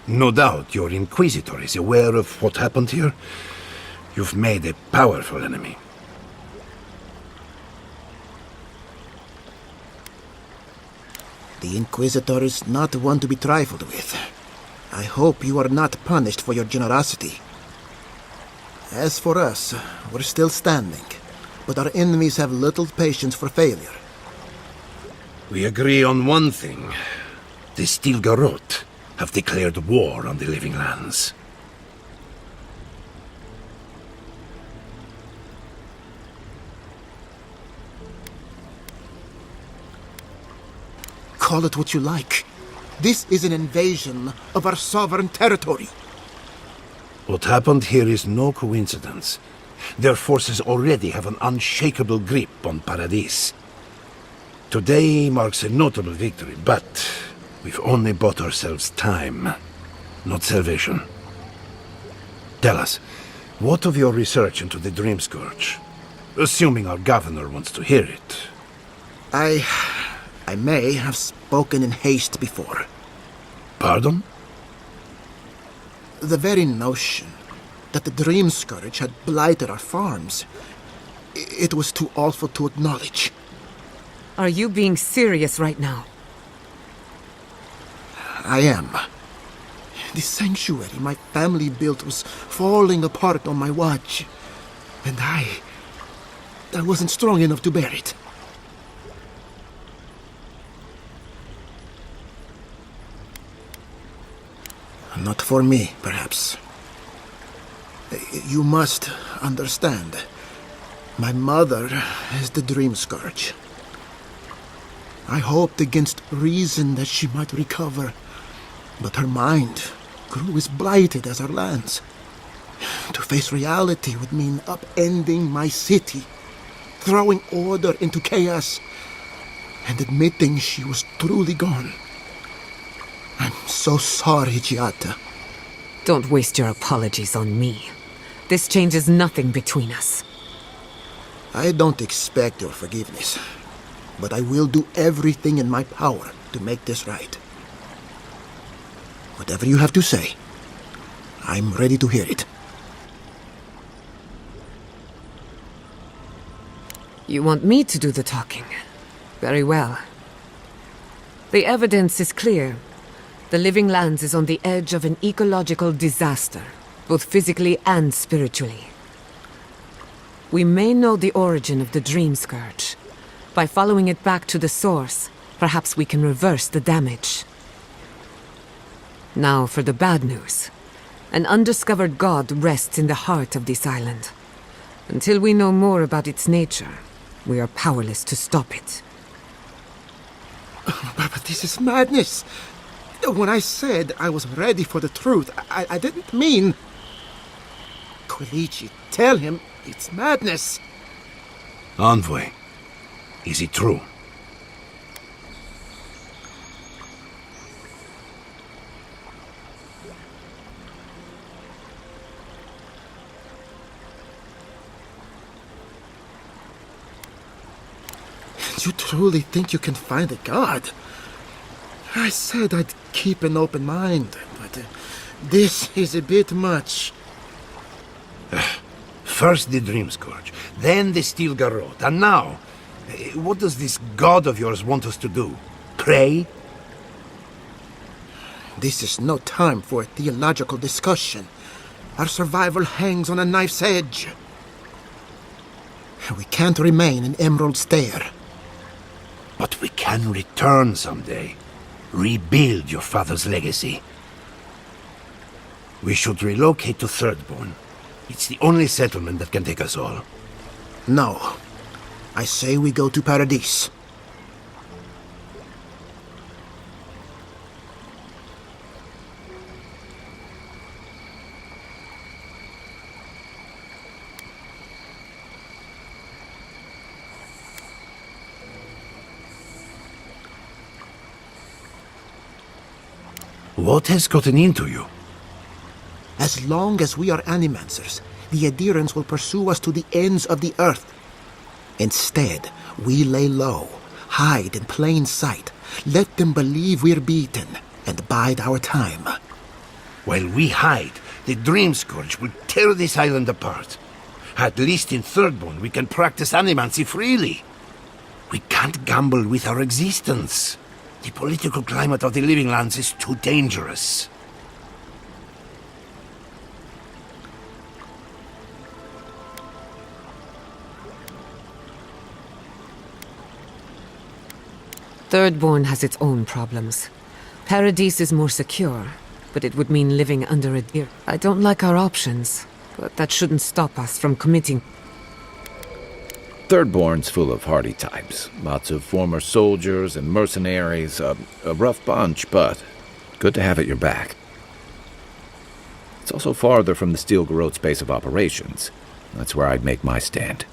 [SPEAKER 10] No doubt your Inquisitor is aware of what happened here. You've made a powerful enemy.
[SPEAKER 9] The Inquisitor is not one to be trifled with. I hope you are not punished for your generosity. As for us, we're still standing, but our enemies have little patience for failure.
[SPEAKER 10] We agree on one thing. The Steel Garrote have declared war on the living lands.
[SPEAKER 9] Call it what you like. This is an invasion of our sovereign territory.
[SPEAKER 10] What happened here is no coincidence. Their forces already have an unshakable grip on Paradise. Today marks a notable victory, but we've only bought ourselves time, not salvation. Tell us, what of your research into the Dream Scourge? Assuming our governor wants to hear it.
[SPEAKER 9] I may have spoken in haste before.
[SPEAKER 10] Pardon?
[SPEAKER 9] The very notion that the Dream Scourge had blighted our farms, it was too awful to acknowledge.
[SPEAKER 6] Are you being serious right now?
[SPEAKER 9] I am. The sanctuary my family built was falling apart on my watch, and I wasn't strong enough to bear it. Not for me, perhaps. You must understand. My mother is the Dream Scourge. I hoped against reason that she might recover, but her mind grew as blighted as her lands. To face reality would mean upending my city, throwing order into chaos, and admitting she was truly gone. I'm so sorry, Giata.
[SPEAKER 6] Don't waste your apologies on me. This changes nothing between us.
[SPEAKER 9] I don't expect your forgiveness, but I will do everything in my power to make this right. Whatever you have to say, I'm ready to hear it.
[SPEAKER 6] You want me to do the talking? Very well. The evidence is clear. The Living Lands is on the edge of an ecological disaster, both physically and spiritually. We may know the origin of the Dream Scourge. By following it back to the source, perhaps we can reverse the damage. Now for the bad news. An undiscovered god rests in the heart of this island. Until we know more about its nature, we are powerless to stop it.
[SPEAKER 9] But this is madness. When I said I was ready for the truth, I didn't mean... Quilici, tell him it's madness.
[SPEAKER 10] Envoy, is it true?
[SPEAKER 9] You truly think you can find a god? I said I'd keep an open mind, but this is a bit much.
[SPEAKER 10] First the Dream Scourge, then the Steel Garrote, and now, what does this god of yours want us to do? Pray?
[SPEAKER 9] This is no time for a theological discussion. Our survival hangs on a knife's edge. We can't remain in Emerald Stair.
[SPEAKER 10] But we can return someday. Rebuild your father's legacy. We should relocate to Thirdborn. It's the only settlement that can take us all.
[SPEAKER 9] No. I say we go to Paradise.
[SPEAKER 10] What has gotten into you?
[SPEAKER 9] As long as we are Animancers, the adherents will pursue us to the ends of the earth. Instead, we lay low, hide in plain sight, let them believe we're beaten, and bide our time.
[SPEAKER 10] While we hide, the Dream Scourge will tear this island apart. At least in Thirdborn, we can practice animancy freely. We can't gamble with our existence. The political climate of the Living Lands is too dangerous.
[SPEAKER 6] Thirdborn has its own problems. Paradise is more secure, but it would mean living under a deer. I don't like our options, but that shouldn't stop us from committing.
[SPEAKER 4] Thirdborn's full of hardy types. Lots of former soldiers and mercenaries. A rough bunch, but good to have at your back. It's also farther from the Steel Garrote's base of operations. That's where I'd make my stand.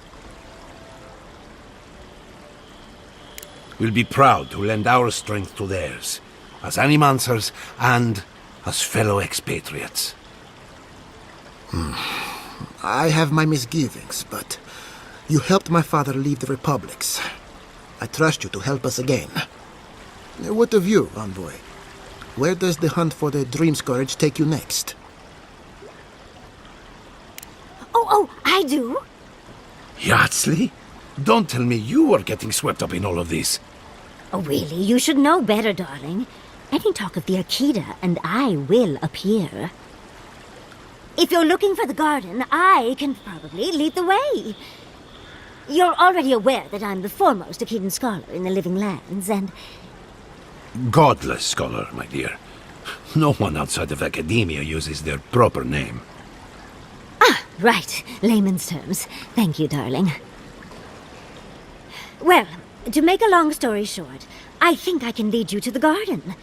[SPEAKER 10] We'll be proud to lend our strength to theirs, as Animancers and as fellow expatriates.
[SPEAKER 9] I have my misgivings, but you helped my father leave the Republics. I trust you to help us again. What of you, Envoy? Where does the hunt for the Dream Scourge take you next?
[SPEAKER 11] Oh, I do.
[SPEAKER 10] Yardsley? Don't tell me you are getting swept up in all of this.
[SPEAKER 11] Oh, really? You should know better, darling. Any talk of the Akita, and I will appear. If you're looking for the garden, I can probably lead the way. You're already aware that I'm the foremost Akitan scholar in the Living Lands, and...
[SPEAKER 10] Godless scholar, my dear. No one outside of academia uses their proper name.
[SPEAKER 11] Right, layman's terms. Thank you, darling. Well, to make a long story short, I think I can lead you to the garden.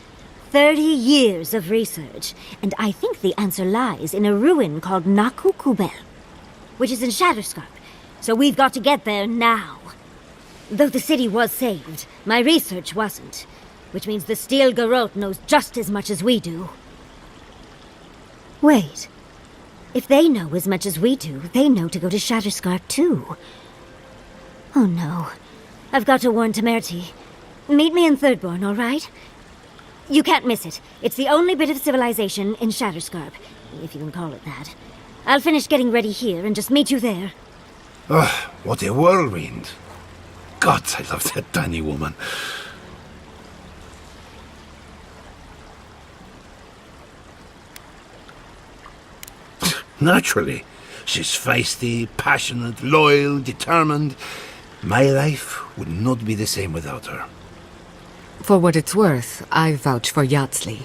[SPEAKER 11] 30 years of research, and I think the answer lies in a ruin called Naku Kubel, which is in Shatterscarp. So we've got to get there now. Though the city was saved, my research wasn't, which means the Steel Garrote knows just as much as we do. Wait. If they know as much as we do, they know to go to Shatterscarp too. Oh no. I've got to warn Temerity. Meet me in Thirdborn, all right? You can't miss it. It's the only bit of civilization in Shatterscarp, if you can call it that. I'll finish getting ready here and just meet you there.
[SPEAKER 10] Ah, what a whirlwind. God, I love that tiny woman. Naturally. She's feisty, passionate, loyal, determined. My life would not be the same without her.
[SPEAKER 6] For what it's worth, I vouch for Yatsley.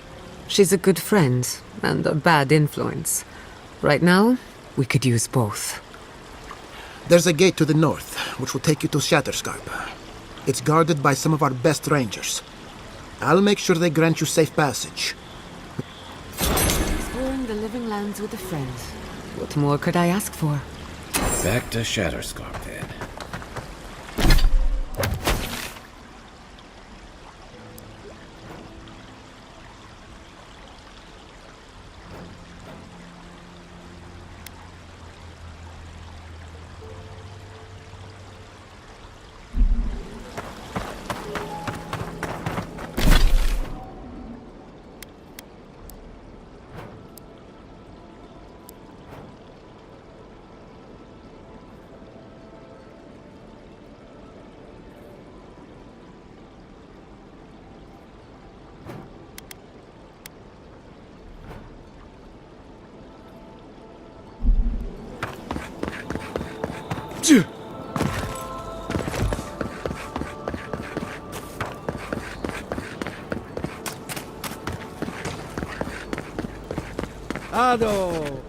[SPEAKER 6] She's a good friend and a bad influence. Right now, we could use both.
[SPEAKER 9] There's a gate to the north, which will take you to Shatterscarp. It's guarded by some of our best rangers. I'll make sure they grant you safe passage.
[SPEAKER 6] Exploring the living lands with a friend. What more could I ask for?
[SPEAKER 4] Back to Shatterscarp, then.
[SPEAKER 2] Ado!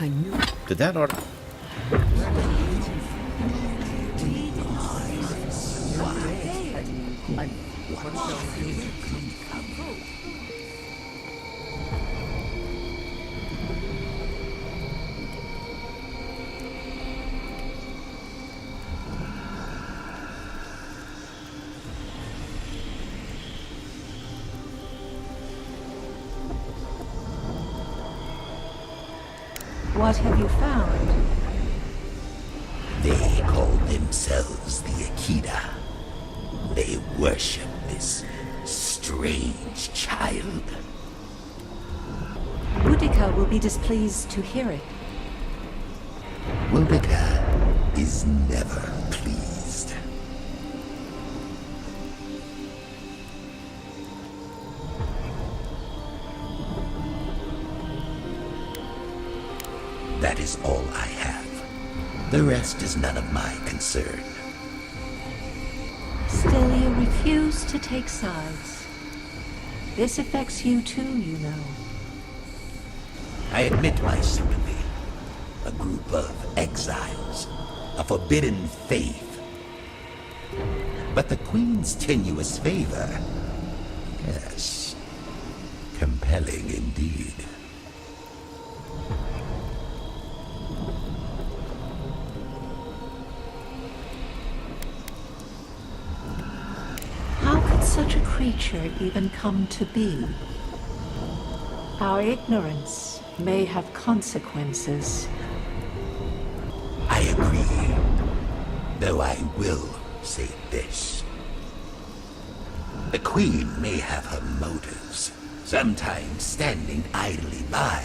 [SPEAKER 6] I knew.
[SPEAKER 4] Did that order...
[SPEAKER 1] What have you found?
[SPEAKER 12] They call themselves the Akita. They worship this strange child.
[SPEAKER 1] Boudica will be displeased to hear it.
[SPEAKER 12] Boudica is never pleased. That is all I have. The rest is none of my concern.
[SPEAKER 1] Still, you refuse to take sides. This affects you too, you know.
[SPEAKER 12] I admit my sympathy. A group of exiles. A forbidden faith. But the Queen's tenuous favor... Yes. Compelling indeed.
[SPEAKER 13] How could such a creature even come to be? Our ignorance may have consequences.
[SPEAKER 12] I agree. Though I will say this. The Queen may have her motives. Sometimes standing idly by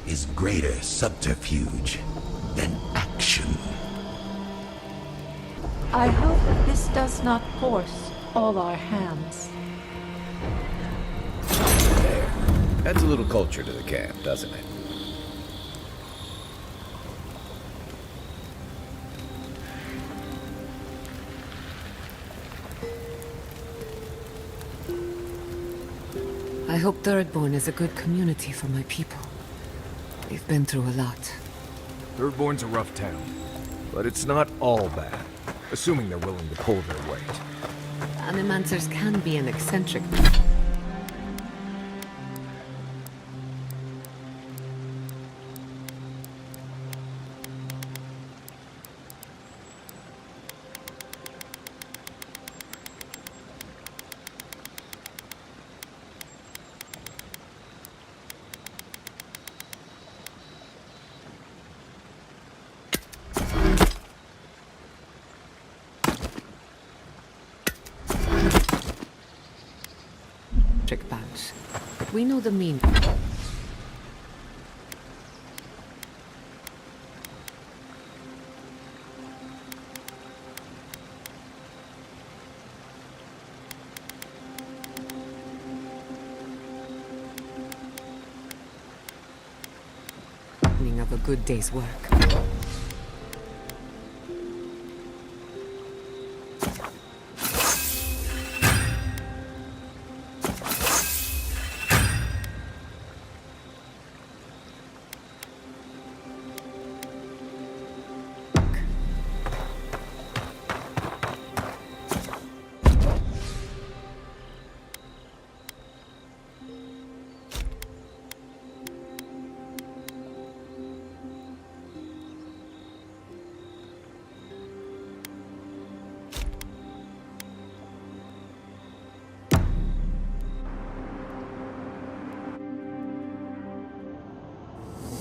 [SPEAKER 12] is greater subterfuge than action.
[SPEAKER 13] I hope this does not force all our hands.
[SPEAKER 4] There. Adds a little culture to the camp, doesn't it?
[SPEAKER 6] I hope Thirdborn is a good community for my people. They've been through a lot.
[SPEAKER 5] Thirdborn's a rough town, but it's not all bad, assuming they're willing to pull their weight.
[SPEAKER 6] Animancers can be an eccentric. Bounce. But we know the mean. Of a good day's work.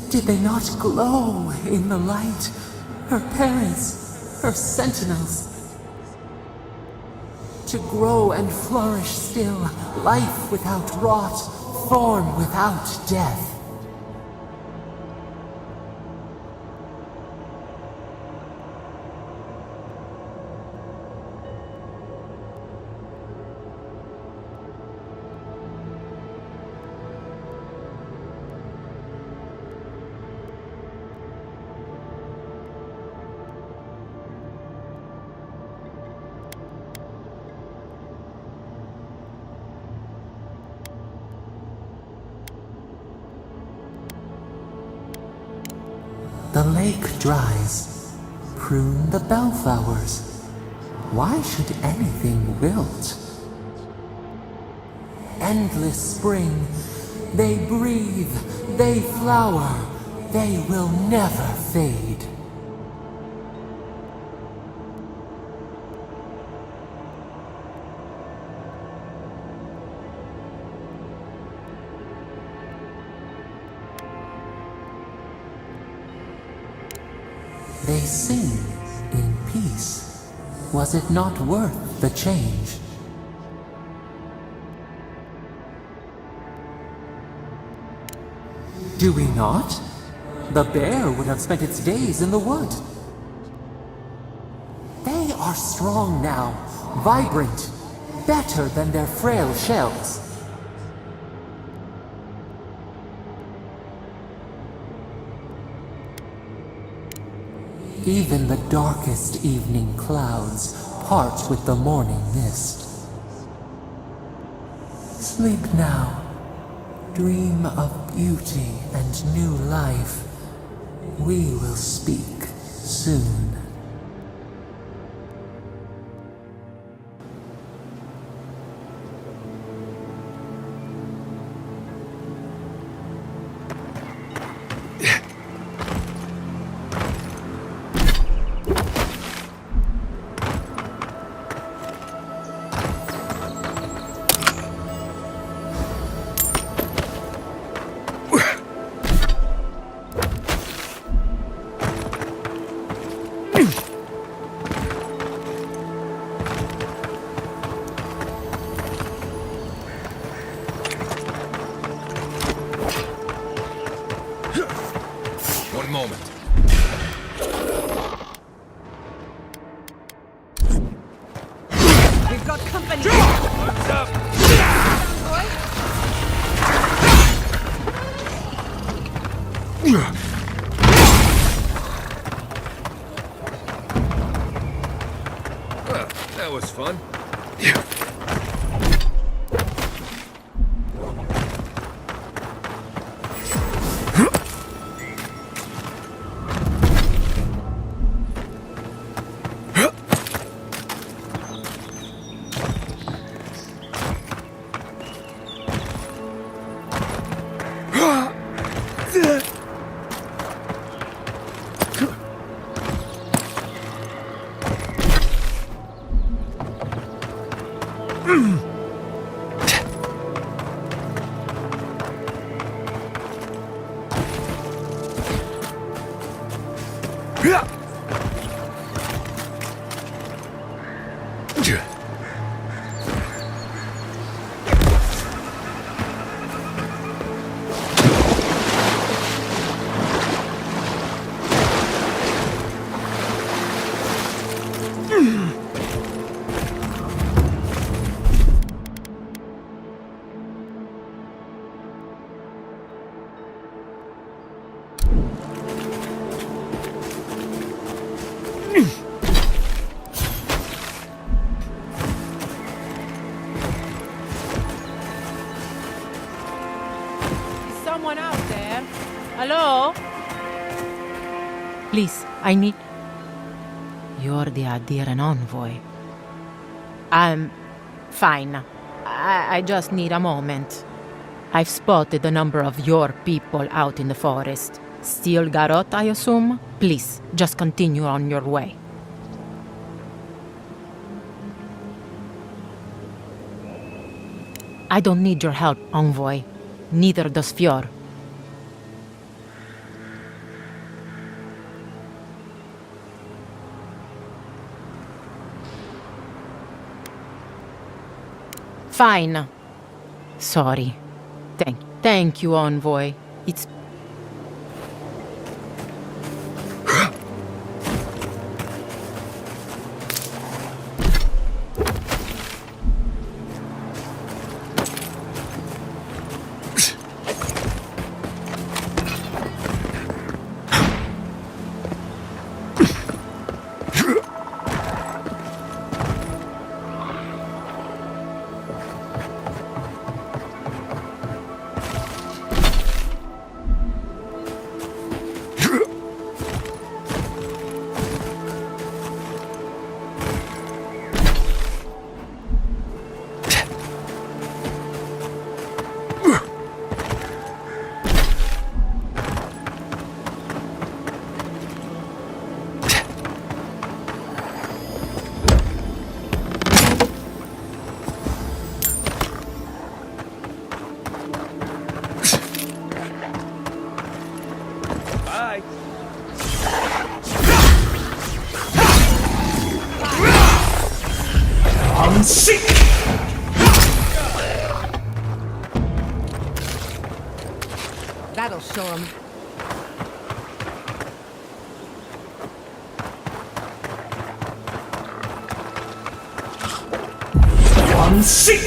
[SPEAKER 3] Did they not glow in the light? Her parents, her sentinels. To grow and flourish still, life without rot, form without death. The lake dries. Prune the bellflowers. Why should anything wilt? Endless spring. They breathe. They flower. They will never fade. They sing in peace. Was it not worth the change? Do we not? The bear would have spent its days in the wood. They are strong now, vibrant, better than their frail shells. Even the darkest evening clouds part with the morning mist. Sleep now. Dream of beauty and new life. We will speak soon.
[SPEAKER 14] One moment.
[SPEAKER 1] We've got company.
[SPEAKER 14] What's up? Well, that was fun.
[SPEAKER 1] Someone out there? Hello?
[SPEAKER 15] Please, I need... You're the Adiran envoy. I'm fine. I just need a moment. I've spotted a number of your people out in the forest. Still Garot, I assume? Please, just continue on your way. I don't need your help, envoy. Neither does Fjord. Fine. Sorry. Thank you, envoy. It's...
[SPEAKER 14] Bye.
[SPEAKER 10] I'm sick!
[SPEAKER 1] That'll show him.
[SPEAKER 10] I'm sick!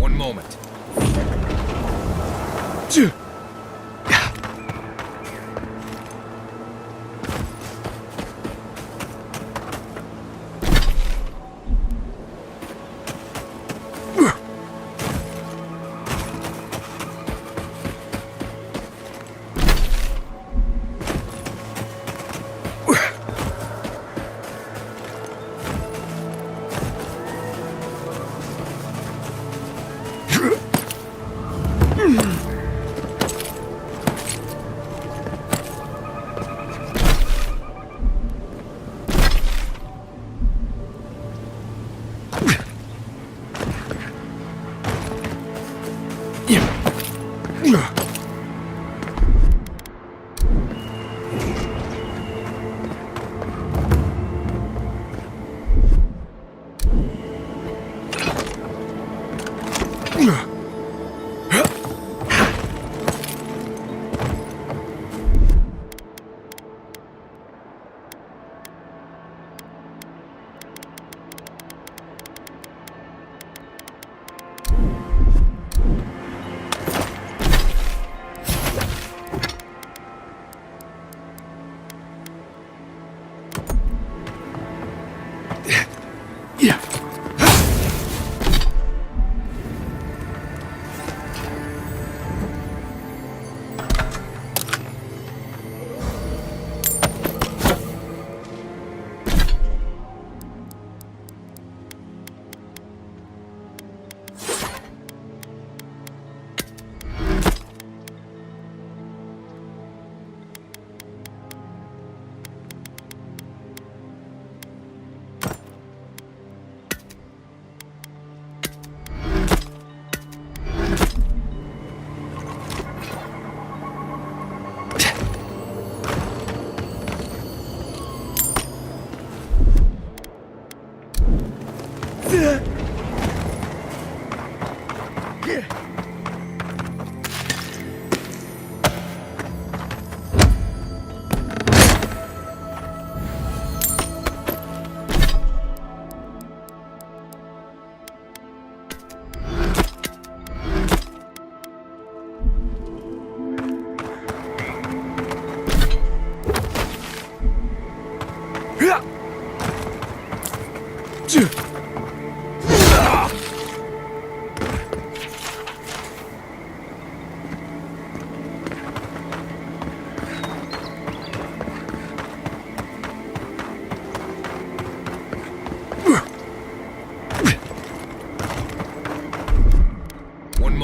[SPEAKER 14] One moment.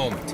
[SPEAKER 14] moment.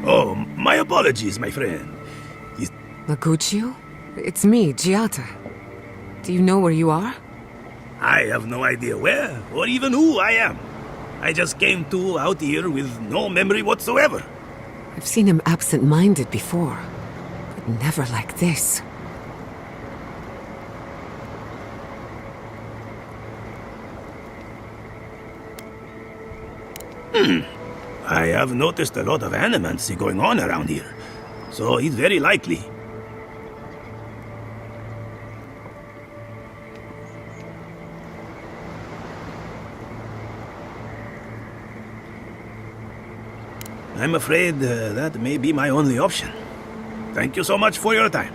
[SPEAKER 10] Oh, my apologies, my friend.
[SPEAKER 6] Maguccio? It's me, Giata. Do you know where you are?
[SPEAKER 10] I have no idea where or even who I am. I just came out here with no memory whatsoever.
[SPEAKER 6] I've seen him absent-minded before, but never like this.
[SPEAKER 10] I have noticed a lot of animancy going on around here, so it's very likely. I'm afraid that may be my only option. Thank you so much for your time.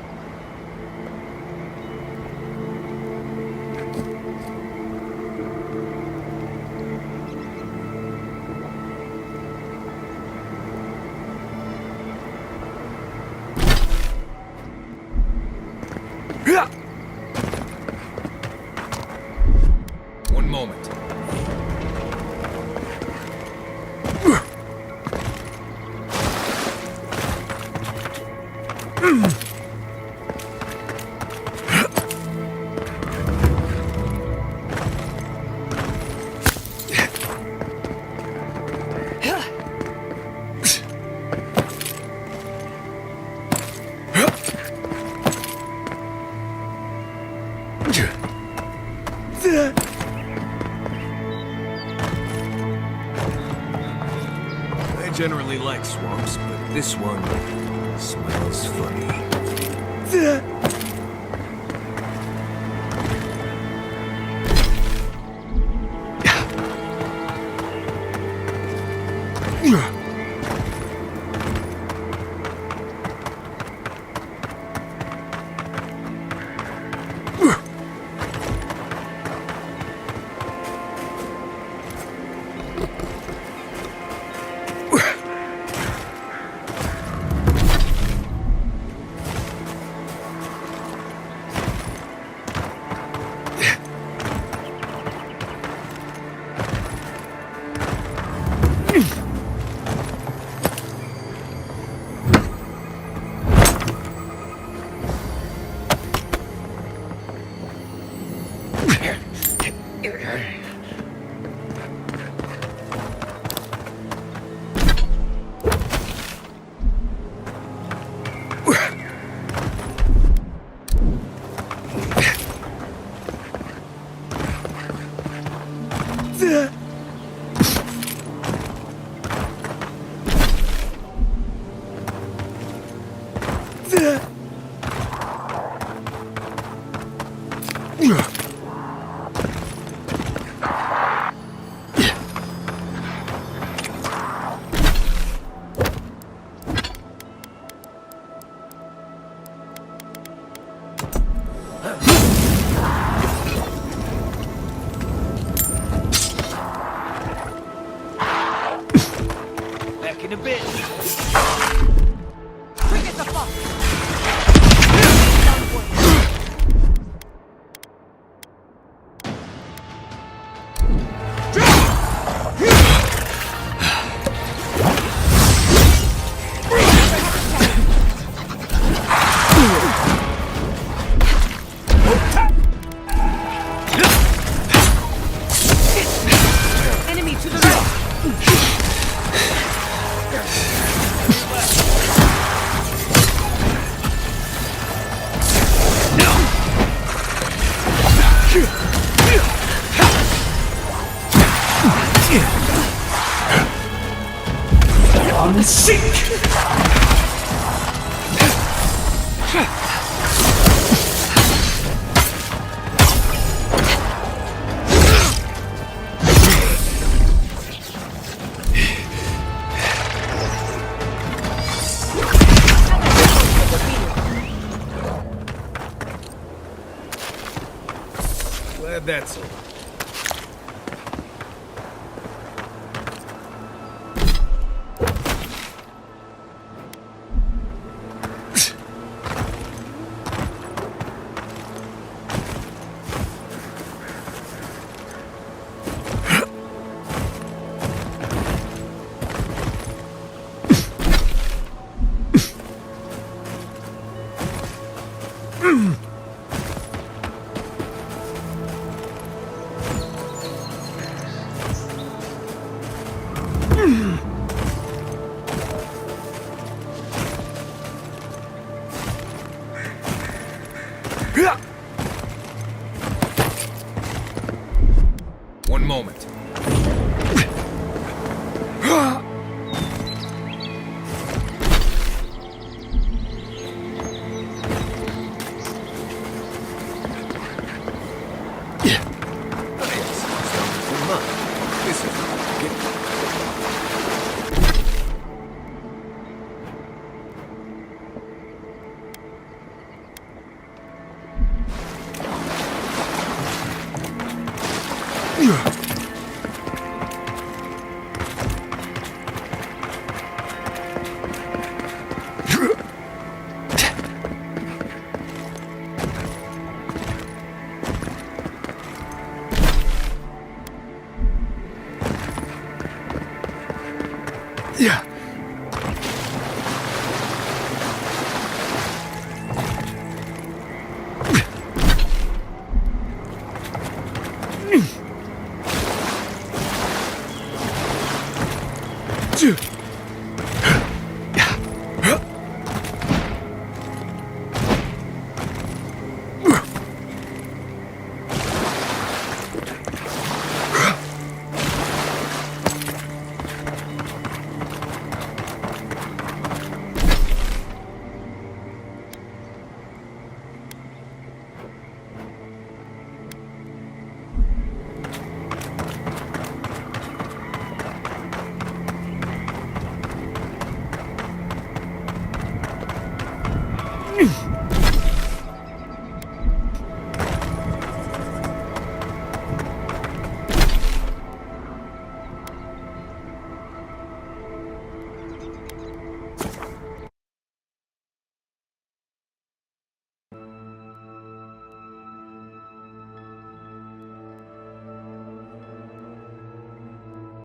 [SPEAKER 14] One moment.
[SPEAKER 5] I generally like swamps, but this one smells funny.
[SPEAKER 2] Back in a bit.
[SPEAKER 1] Forget the fuck! Enemy to the right!
[SPEAKER 2] On sick!
[SPEAKER 14] Glad that's over. One moment.
[SPEAKER 7] Yeah.